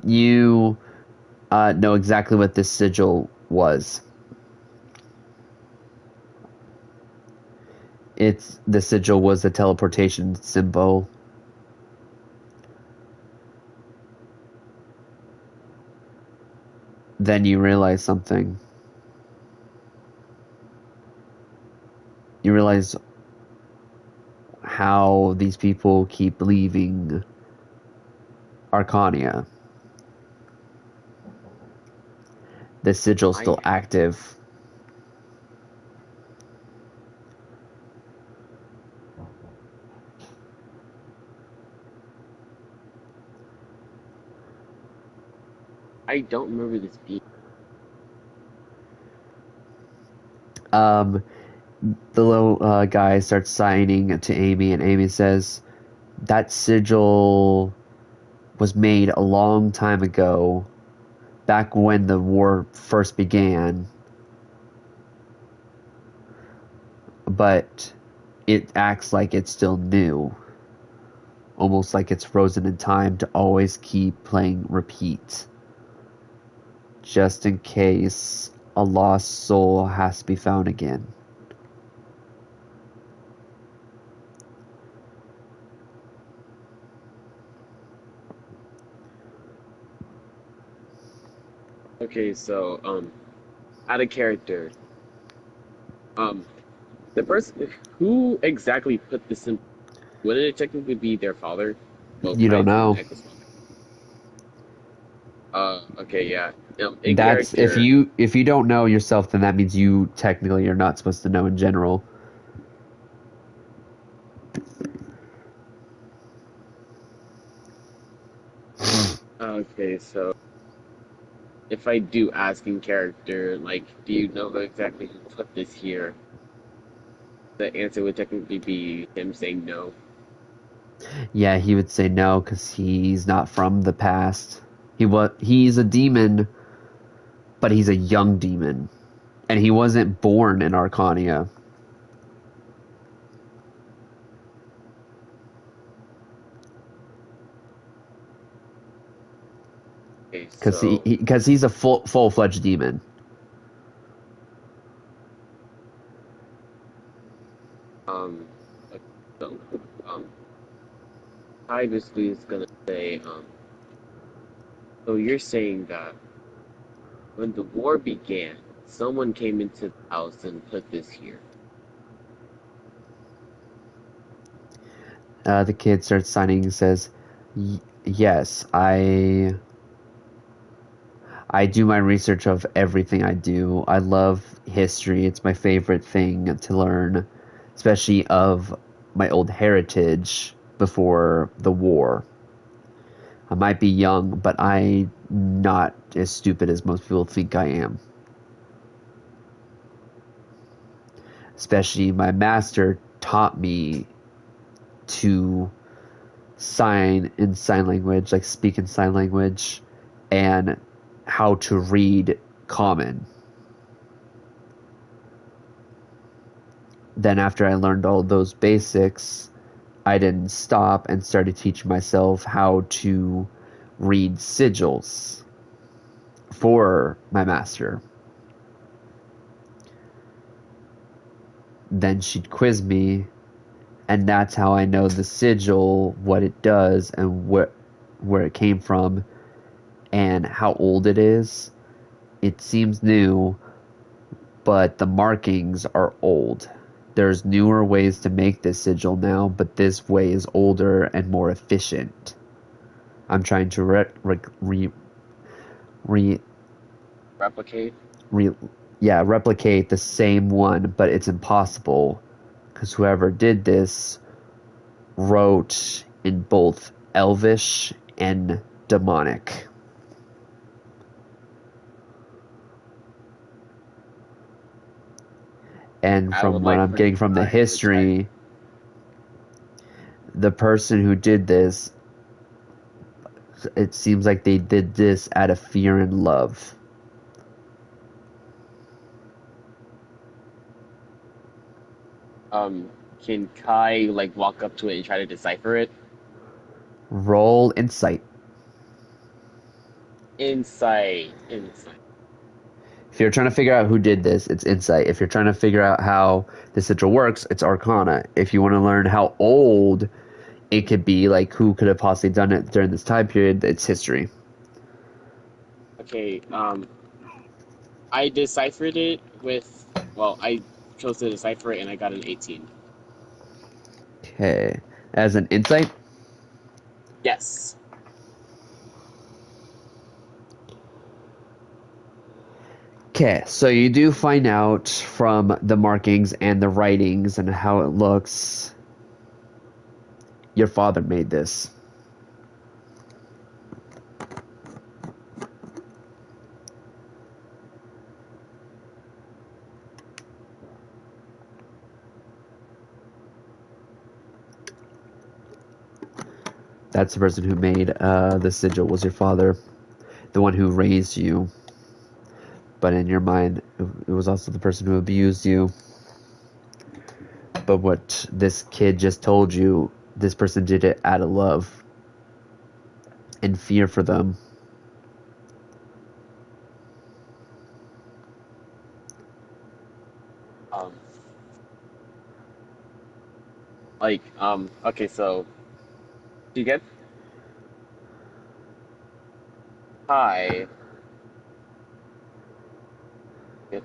you know exactly what this sigil was. The sigil was the teleportation symbol. Then you realize something. You realize how these people keep leaving Arcania. The sigil's still I active. I don't remember this being. Um, the little guy starts signing to Amy, and Amy says, that sigil was made a long time ago, back when the war first began, but it acts like it's still new. Almost like it's frozen in time to always keep playing repeat. Just in case a lost soul has to be found again. Okay, so out of character, um, the person who exactly put this in, wouldn't it technically be their father, both You don't Kai's and know. Echo's father? Okay, yeah. In That's character. if you don't know yourself, then that means you technically are not supposed to know in general. Okay, so if I do ask in character, like, do you know exactly who put this here? The answer would technically be him saying no. Yeah, he would say no because he's not from the past. He's a demon, but he's a young demon, and he wasn't born in Arcania Okay, because so he's a full fledged demon. um, okay, so I basically is gonna say so you're saying that when the war began, someone came into the house and put this here. The kid starts signing and says, "Yes, I do my research of everything I do. I love history. It's my favorite thing to learn, especially of my old heritage before the war. I might be young, but I'm not as stupid as most people think I am. Especially my master taught me to sign in sign language, like speak in sign language, and how to read common. Then after I learned all those basics, I didn't stop and started teaching myself how to read sigils for my master. Then she'd quiz me, and that's how I know the sigil, what it does, and where it came from, and how old it is. It seems new, but the markings are old. There's newer ways to make this sigil now, but this way is older and more efficient. I'm trying to re, Replicate. re, yeah, replicate the same one, but it's impossible because whoever did this wrote in both Elvish and demonic. And I would from what like I'm for getting from the Kai to try. history, the person who did this, it seems like they did this out of fear and love. Can Kai like walk up to it and try to decipher it? Roll insight. Insight. Insight. If you're trying to figure out who did this, it's insight. If you're trying to figure out how the sigil works, it's arcana. If you want to learn how old it could be, like who could have possibly done it during this time period, it's history. Okay. I deciphered it with. Well, I chose to decipher it and I got an 18. Okay. As an insight? Yes. Okay, so you do find out from the markings and the writings and how it looks, your father made this. That's the person who made the sigil was your father, the one who raised you. But in your mind, it was also the person who abused you. But what this kid just told you, this person did it out of love and fear for them. Um. Okay. So you get Kai. Get,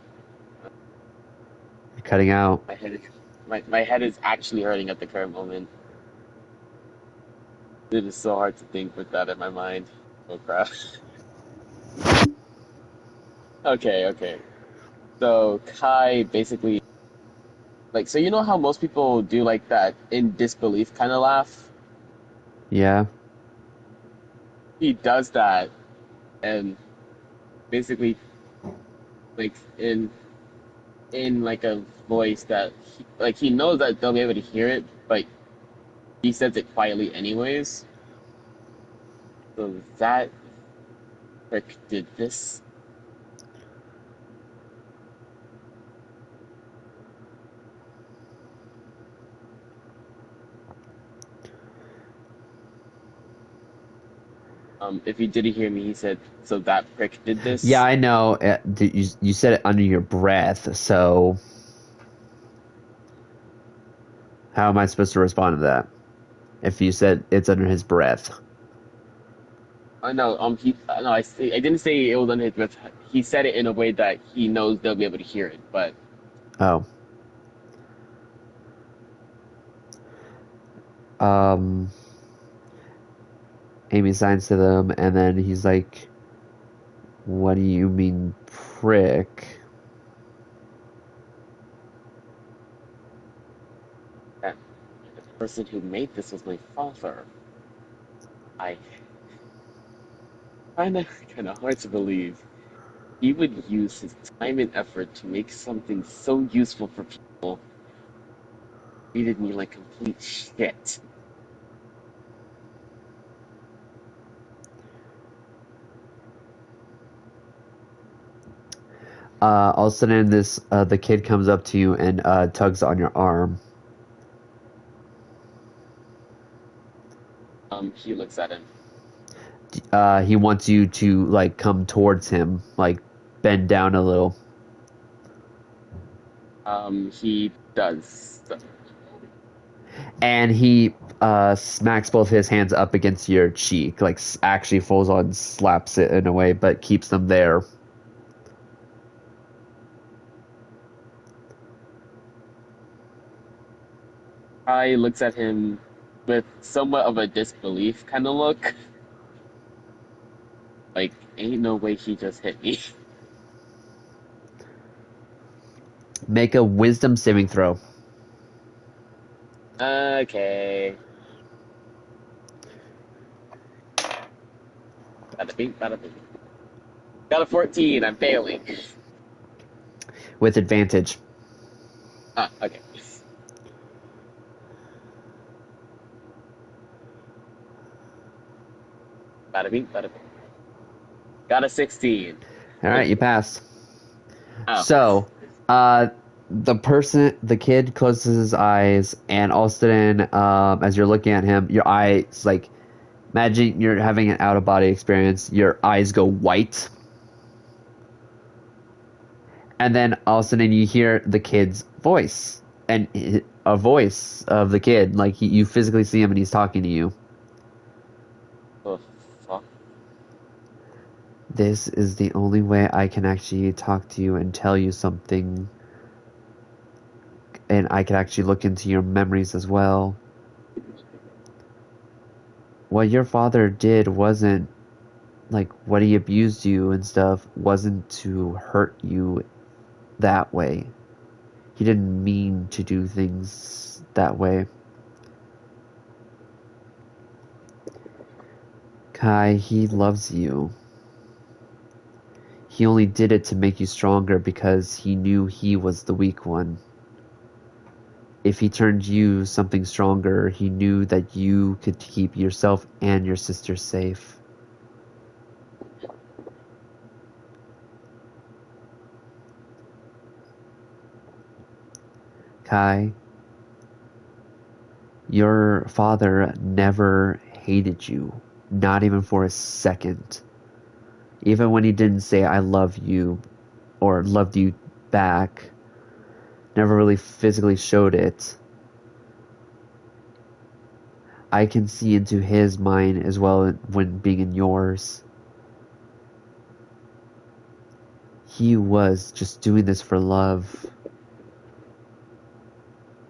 You're cutting out. my head. My head is actually hurting at the current moment. It is so hard to think with that in my mind. Oh crap. Okay. Okay. So Kai basically like so you know how most people do like that in disbelief kind of laugh. Yeah. He does that and basically like in like a voice that like he knows that they'll be able to hear it, but he says it quietly anyways. So that prick did this. If he didn't hear me, he said, "So that prick did Yeah, this." I know. You said it under your breath, so how am I supposed to respond to that? If you said it's under his breath. I know. No, I didn't say it was on his breath. He said it in a way that he knows they'll be able to hear it. But Oh. Um, Amy signs to them, and then he's like, "What do you mean, prick?" that the person who made this was my father. I kind of hard to believe. He would use his time and effort to make something so useful for people. Treated me like complete shit. All of a sudden, the kid comes up to you and tugs on your arm. He looks at him. He wants you to like come towards him, like bend down a little, He does. and he smacks both his hands up against your cheek, like actually falls on, slaps it in a way, but keeps them there. I looks at him with somewhat of a disbelief kind of look. Like, ain't no way he just hit me. Make a wisdom saving throw. Okay. Bada bing, bada bing. Got a 14. I'm failing. With advantage. Ah, okay. Bada bing, bada bing. Got a 16. Alright, you pass. Oh, So, the kid closes his eyes, and all of a sudden, as you're looking at him, your eyes, like, imagine you're having an out of body experience, your eyes go white, and then all of a sudden you hear the kid's voice, and a voice of the kid, like, you physically see him and he's talking to you. oh fuck. This is the only way I can actually talk to you and tell you something, and I can actually look into your memories as well. What your father did wasn't like what he abused you and stuff wasn't to hurt you that way. He didn't mean to do things that way. Kai, he loves you. He only did it to make you stronger because he knew he was the weak one. If he turned you something stronger, he knew that you could keep yourself and your sister safe. Kai, your father never hated you, not even for a second. Even when he didn't say, I love you, or loved you back, never really physically showed it. I can see into his mind as well when being in yours. He was just doing this for love.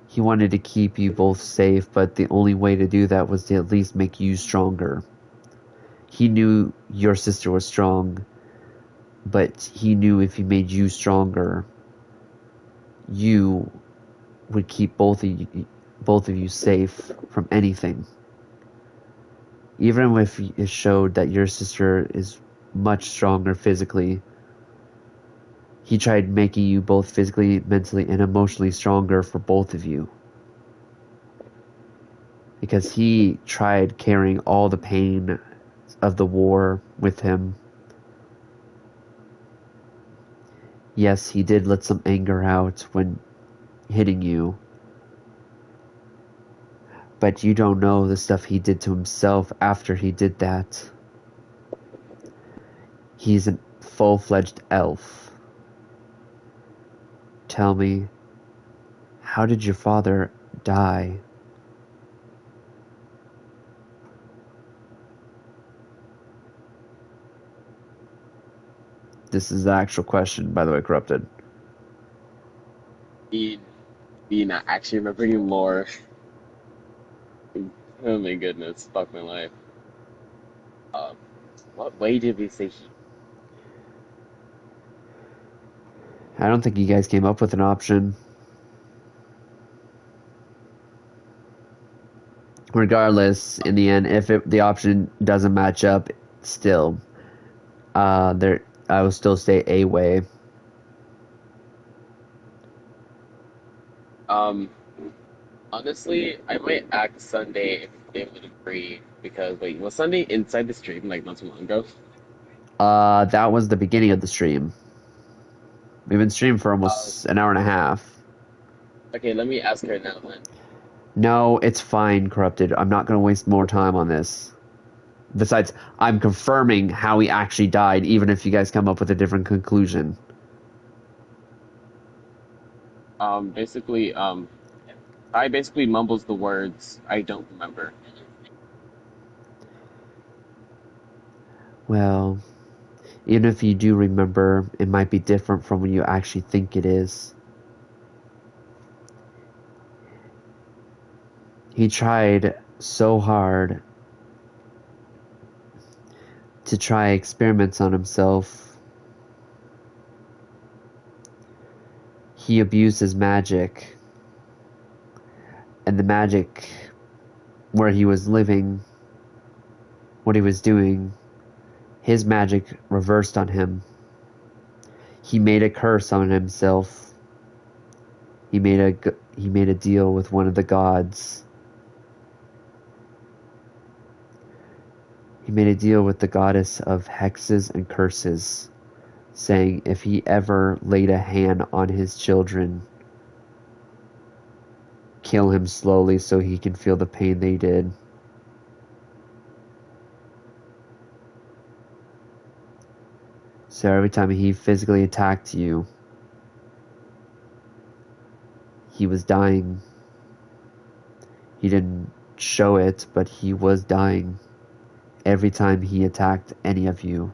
He wanted to keep you both safe, but the only way to do that was to at least make you stronger. He knew your sister was strong, but he knew if he made you stronger, you would keep both of you safe from anything. Even if it showed that your sister is much stronger physically, he tried making you both physically, mentally, and emotionally stronger for both of you. Because he tried carrying all the pain of the war with him. Yes, he did let some anger out when hitting you, but you don't know the stuff he did to himself after he did that. He's a full-fledged elf. Tell me, how did your father die? This is the actual question, by the way, Corrupted. Me, me not actually remembering lore. Oh my goodness, fuck my life. Um, what way did we say he? I don't think you guys came up with an option. Regardless, in the end, if the option doesn't match up, still, I will still say a way. Um, honestly, I might act Sunday if they would agree because wait, was Sunday inside the stream like not too long ago? That was the beginning of the stream. We've been streaming for Uh, almost an hour and a half. okay, let me ask her now then. No, it's fine, Corrupted. I'm not going to waste more time on this. Besides, I'm confirming how he actually died, even if you guys come up with a different conclusion. Basically, I basically mumbles the words I don't remember. Well, even if you do remember, it might be different from what you actually think it is. He tried so hard to try experiments on himself. He abused his magic, and the magic where he was living, what he was doing, his magic reversed on him. He made a curse on himself. He made a deal with one of the gods. He made a deal with the goddess of hexes and curses, saying if he ever laid a hand on his children, kill him slowly so he can feel the pain they did. So every time he physically attacked you, he was dying. He didn't show it, but he was dying every time he attacked any of you.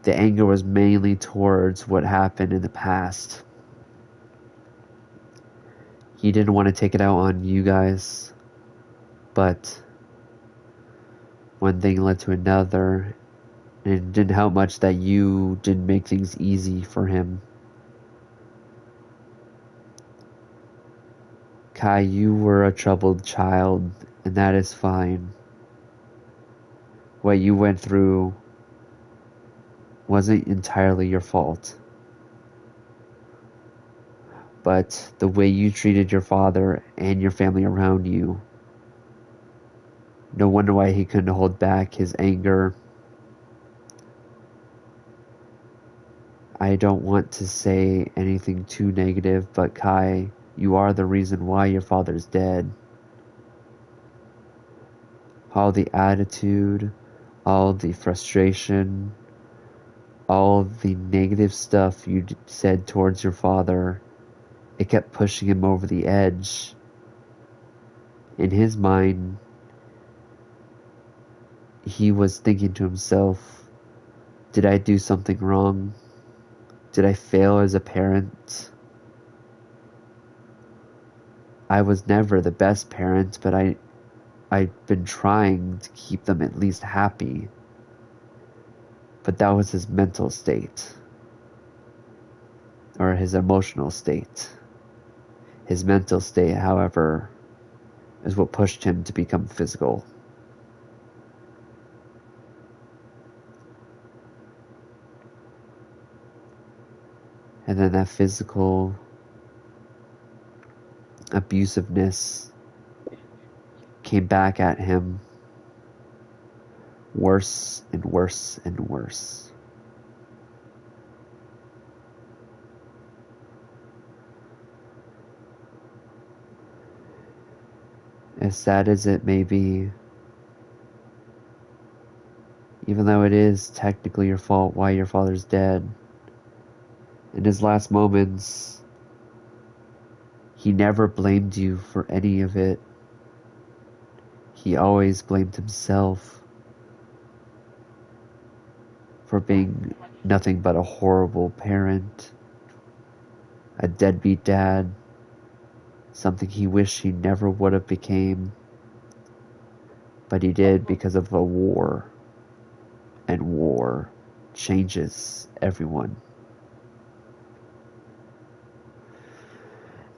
The anger was mainly towards what happened in the past. He didn't want to take it out on you guys, but one thing led to another, and it didn't help much that you didn't make things easy for him. Kai, you were a troubled child, and that is fine. What you went through wasn't entirely your fault. But the way you treated your father and your family around you, no wonder why he couldn't hold back his anger. I don't want to say anything too negative, but Kai, you are the reason why your father's dead. All the attitude, all the frustration, all the negative stuff you said towards your father, it kept pushing him over the edge. In his mind, he was thinking to himself, did I do something wrong? Did I fail as a parent? I was never the best parent, but I've been trying to keep them at least happy. But that was his mental state, or his emotional state. His mental state, however, is what pushed him to become physical. And then that physical abusiveness came back at him worse and worse and worse. As sad as it may be, even though it is technically your fault why your father's dead, in his last moments, he never blamed you for any of it. He always blamed himself for being nothing but a horrible parent, a deadbeat dad, something he wished he never would have became, but he did because of a war, and war changes everyone.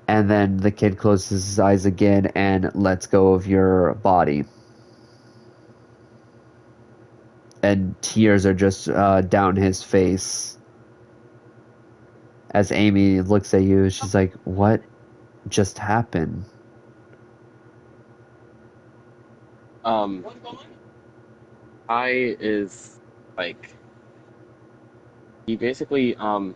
And then the kid closes his eyes again and lets go of your body. And tears are just down his face. As Amy looks at you, she's like, what just happened? I is like he basically um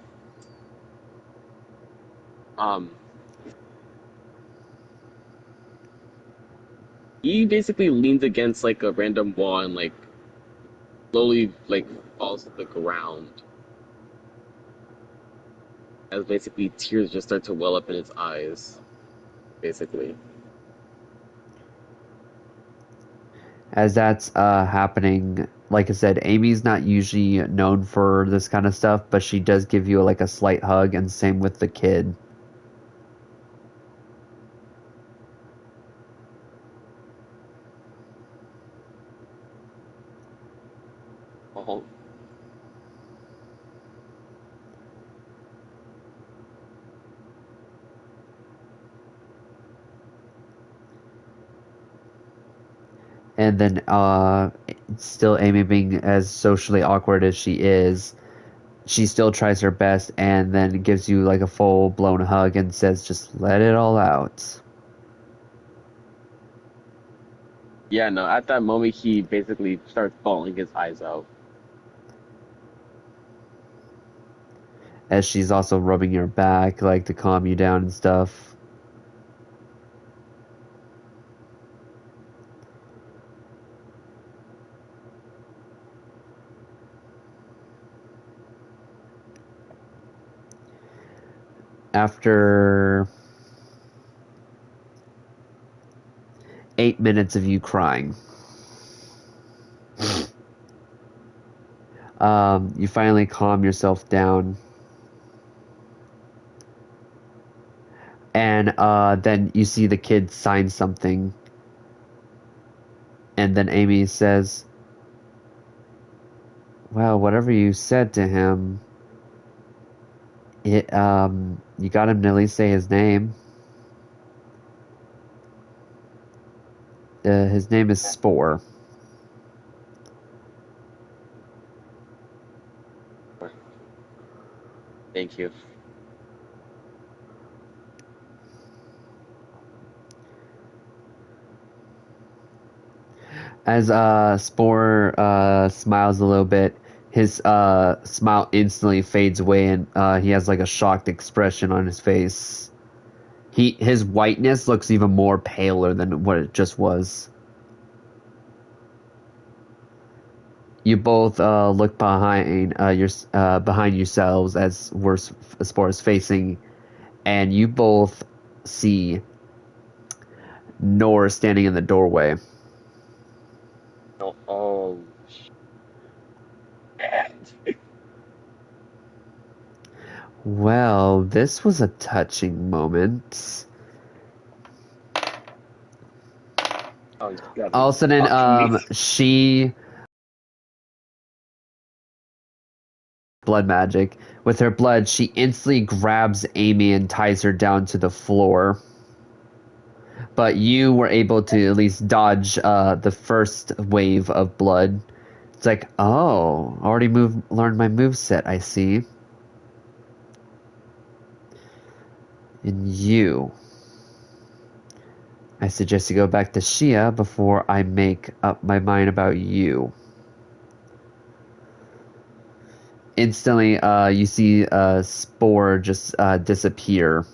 he basically leans against like a random wall and like slowly like falls to the ground as basically tears just start to well up in his eyes, basically. As that's happening, like I said, Amy's not usually known for this kind of stuff, but she does give you like a slight hug, and same with the kid. And then, still Amy being as socially awkward as she is, she still tries her best and then gives you like a full blown hug and says, just let it all out. Yeah, no, at that moment he basically starts bawling his eyes out. As she's also rubbing your back, like to calm you down and stuff. After 8 minutes of you crying, you finally calm yourself down. And then you see the kid sign something. And then Amy says, well, whatever you said to him, you got him to at least say his name. His name is Spore. Thank you. As Spore smiles a little bit, his smile instantly fades away, and he has like a shocked expression on his face. His whiteness looks even more paler than what it just was. You both look behind yourselves as Spore is facing, and you both see Nor standing in the doorway. Oh, oh shit. Well, this was a touching moment. Oh, you gotta be All of a sudden, fucking me. she blood magic. With her blood, she instantly grabs Amy and ties her down to the floor. But you were able to at least dodge the first wave of blood. It's like, oh, already learned my move set. I see. And you, I suggest you go back to Shia before I make up my mind about you. Instantly, you see Spore just disappear.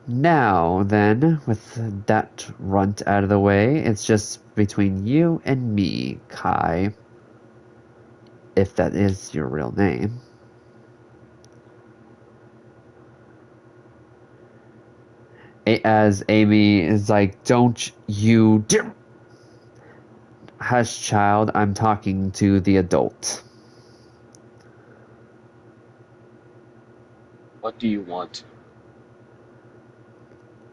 Now, then, with that runt out of the way, it's just between you and me, Kai, if that is your real name. As Amy is like, don't you dare. Hush, child, I'm talking to the adult. What do you want?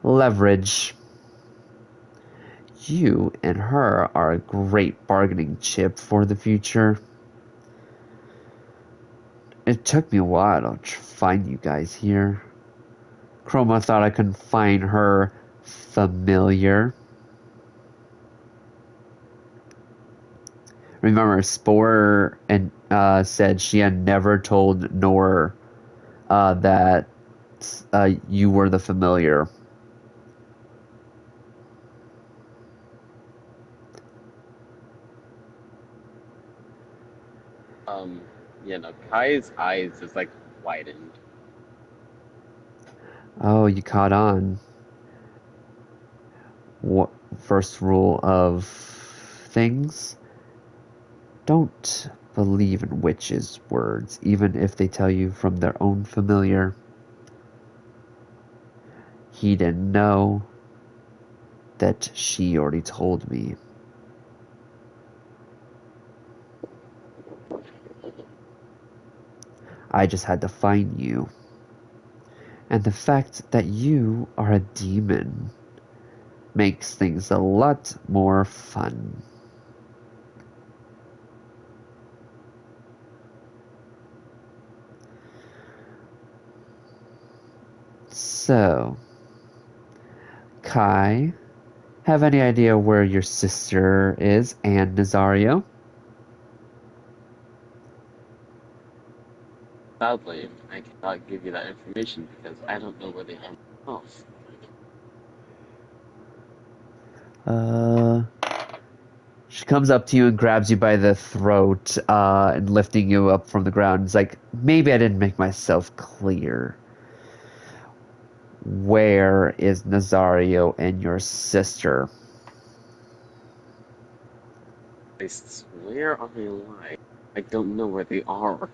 Leverage. You and her are a great bargaining chip for the future. It took me a while to find you guys here. Chroma thought I couldn't find her familiar. Remember, Spore and said she had never told Nor that you were the familiar. You know, Kai's eyes just like widened. Oh, you caught on. What first rule of things? Don't believe in witches' words, even if they tell you from their own familiar. He didn't know that she already told me. I just had to find you. And the fact that you are a demon makes things a lot more fun. So, Kai, have any idea where your sister is and Nazario? Sadly, I cannot give you that information because I don't know where they are myself. Uh, she comes up to you and grabs you by the throat, and lifting you up from the ground. It's like, maybe I didn't make myself clear. Where is Nazario and your sister? I swear on my life, I don't know where they are.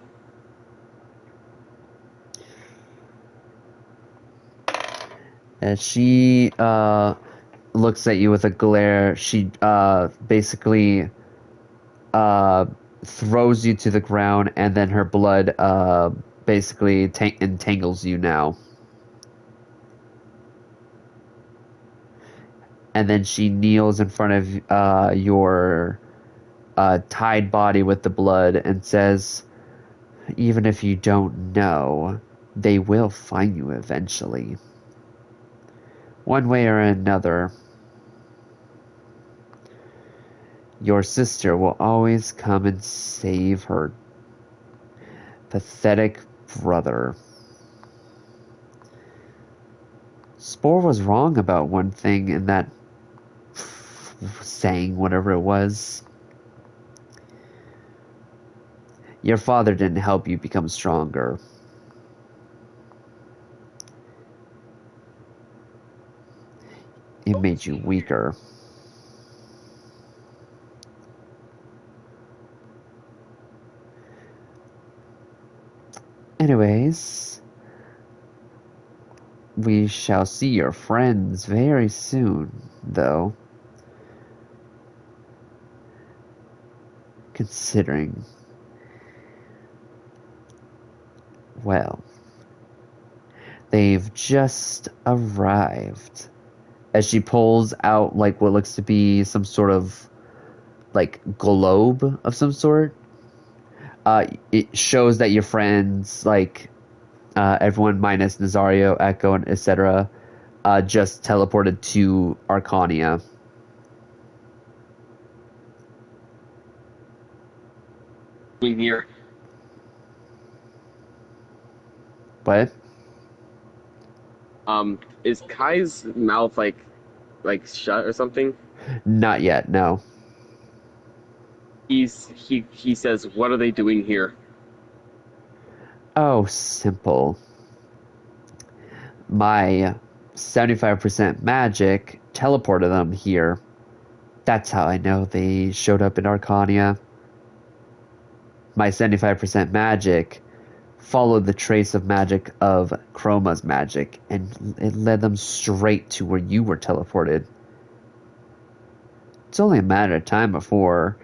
And she looks at you with a glare. She basically uh, throws you to the ground, and then her blood basically entangles you now. And then she kneels in front of your tied body with the blood and says, even if you don't know, they will find you eventually. One way or another, your sister will always come and save her pathetic brother. Spore was wrong about one thing in that saying, whatever it was. Your father didn't help you become stronger. It made you weaker. Anyways, we shall see your friends very soon, though. Considering, well, they've just arrived. As she pulls out, like, what looks to be some sort of, like, globe of some sort. It shows that your friends, like, everyone minus Nazario, Echo, and etc., just teleported to Arcania. In here, But is Kai's mouth like shut or something? not yet, no. He says, "What are they doing here?" Oh, simple. My 75% magic teleported them here. That's how I know they showed up in Arcania. My 75% magic followed the trace of magic of Chroma's magic, and it led them straight to where you were teleported. It's only a matter of time before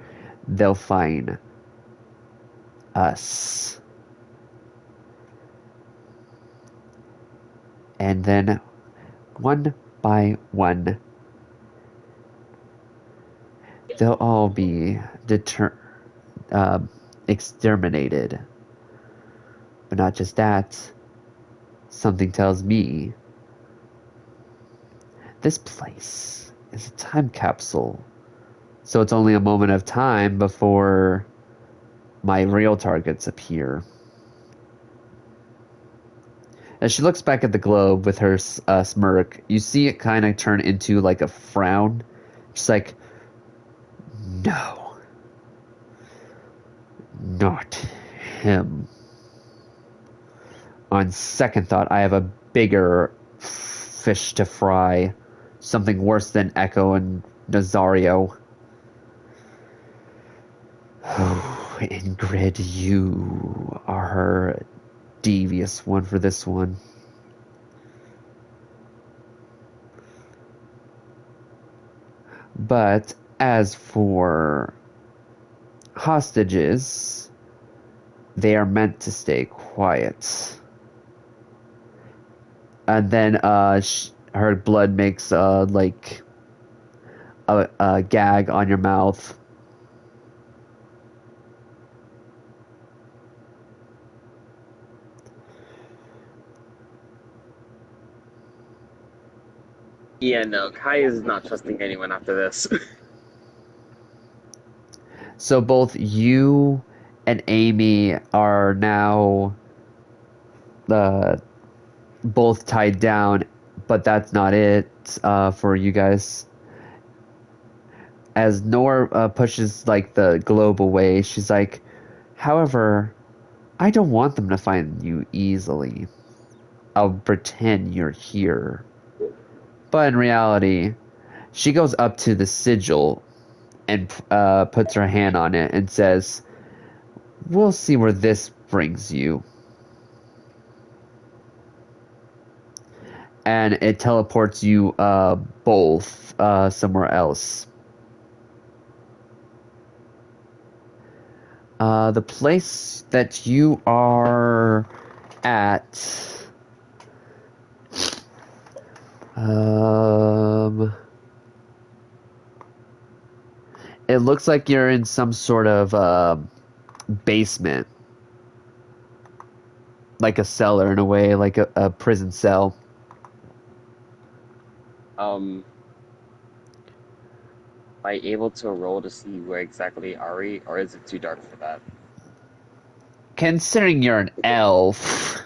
they'll find us. And then, one by one, they'll all be uh, exterminated. But not just that, something tells me this place is a time capsule. So it's only a moment of time before my real targets appear. As she looks back at the globe with her smirk, you see it kind of turn into like a frown. She's like, no, not him. On second thought, I have a bigger fish to fry. Something worse than Echo and Nazario. Ingrid, you are her devious one for this one. But as for hostages, they are meant to stay quiet. And then her blood makes like a gag on your mouth. Yeah, no, Kai is not trusting anyone after this. So both you and Amy are now uh, both tied down, but that's not it for you guys. As Nor pushes like the globe away, she's like, "However, I don't want them to find you easily. I'll pretend you're here." But in reality, she goes up to the sigil and puts her hand on it and says, "We'll see where this brings you." And it teleports you both somewhere else. The place that you are at. Um, it looks like you're in some sort of basement, like a cellar in a way, like a prison cell. Am I able to roll to see where exactly are we, or is it too dark for that? Considering you're an elf,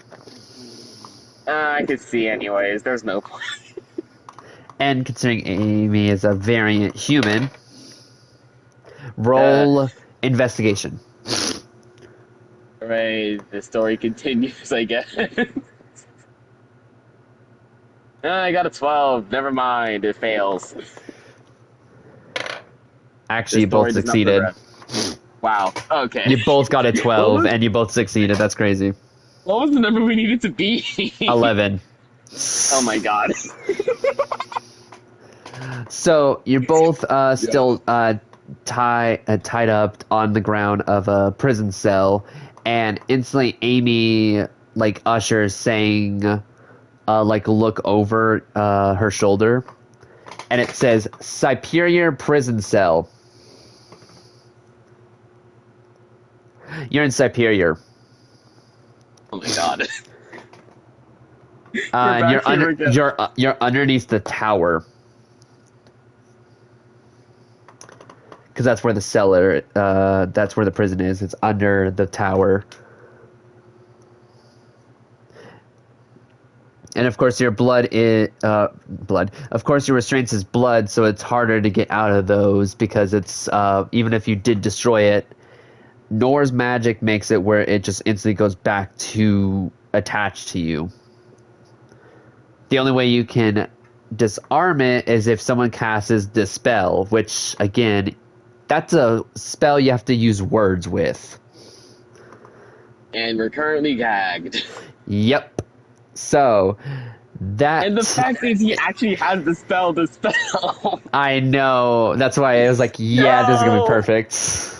I could see anyways. There's no point. and considering Amy is a variant human, Uh, roll investigation. right, the story continues, I guess. I got a 12. Never mind, it fails. The Actually, you both story does not succeeded. progress. Wow. Okay. You both got a What 12, was and you both succeeded. That's crazy. what was the number we needed to be? 11. Oh my god. So you're both Yeah. still tied up on the ground of a prison cell, and instantly Amy like ushers saying, like look over her shoulder, and it says Cyperior prison cell. You're in Cyperior, Oh my god. We're and back here again. you're underneath the tower. Because that's where the cellar, that's where the prison is. It's under the tower. And of course, your blood is blood. Of course, your restraints is blood, so it's harder to get out of those because it's even if you did destroy it, Nor's magic makes it where it just instantly goes back to attached to you. The only way you can disarm it is if someone casts Dispel, which again, that's a spell you have to use words with. And we're currently gagged. Yep. So And the that fact is, he actually has the spell to spell. I know. That's why I was like, yeah, this is gonna be No! perfect.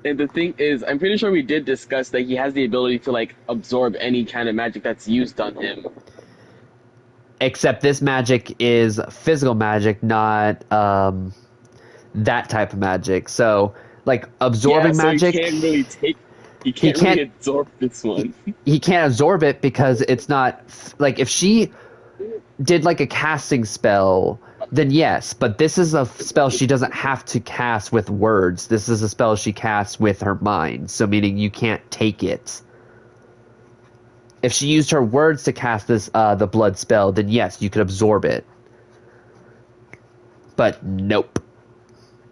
And the thing is, I'm pretty sure we did discuss that he has the ability to, like, absorb any kind of magic that's used on him. Except this magic is physical magic, not that type of magic. So, like Yeah, absorbing so magic, he he can't really can't absorb this one. he can't absorb it because it's not like if she did like a casting spell, then yes. But this is a spell she doesn't have to cast with words. This is a spell she casts with her mind. So meaning you can't take it. If she used her words to cast this the blood spell, then yes, you could absorb it. But nope.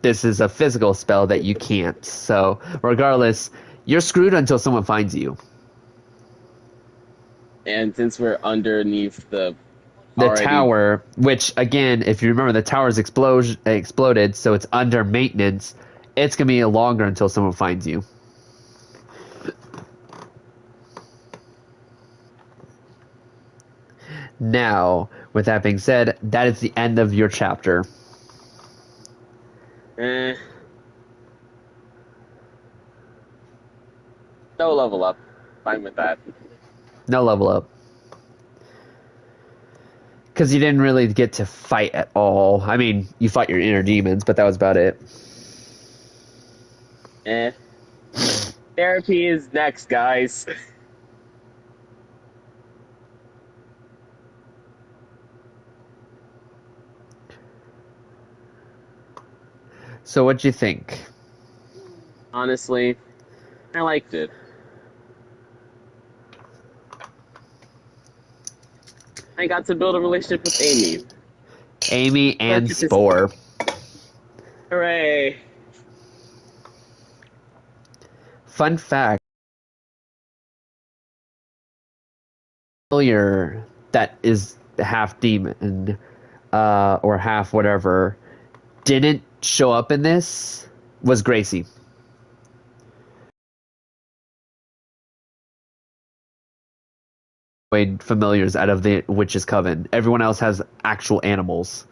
This is a physical spell that you can't. So regardless, you're screwed until someone finds you. And since we're underneath the The already, tower, which again, if you remember, the tower's exploded, so it's under maintenance. It's gonna be longer until someone finds you. Now, with that being said, that is the end of your chapter. eh, no level up. Fine with that. No level up. Because you didn't really get to fight at all. I mean, you fought your inner demons, but that was about it. Eh. Therapy is next, guys. So what'd you think? Honestly, I liked it. I got to build a relationship with Amy. Amy and Such a dis- Spore. Hooray! Fun fact, familiar that is half demon or half whatever didn't show up in this was Gracie. Familiars out of the witch's coven. Everyone else has actual animals.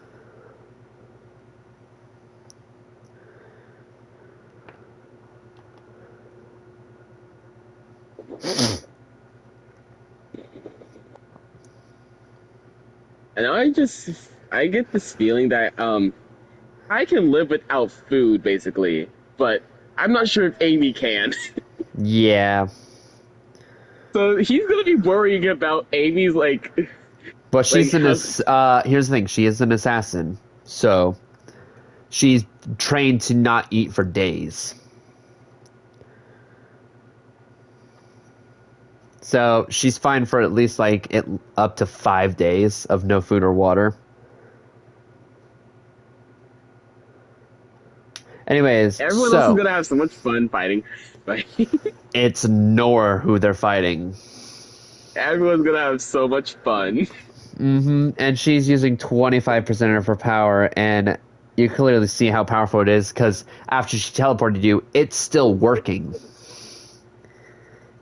And I get this feeling that I can live without food basically, but I'm not sure if Amy can. Yeah. So he's gonna be worrying about Amy's But like she's an how here's the thing, she is an assassin. So she's trained to not eat for days. So she's fine for at least up to 5 days of no food or water. Anyways, everyone else is so gonna have so much fun fighting. But it's Nor who they're fighting. everyone's gonna have so much fun. And she's using 25% of her power, and you clearly see how powerful it is because after she teleported you, it's still working.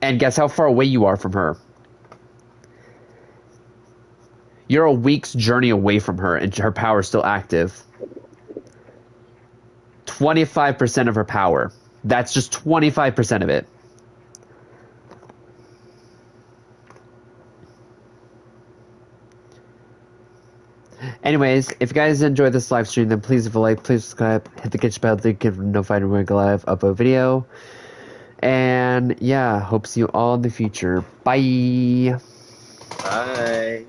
And guess how far away you are from her? You're a week's journey away from her, and her power is still active. 25% of her power. That's just 25% of it. Anyways, if you guys enjoyed this live stream, then please leave a like, please subscribe, hit the kitchen bell to get notified when we go live, upload video. And yeah, hope to see you all in the future. Bye. Bye.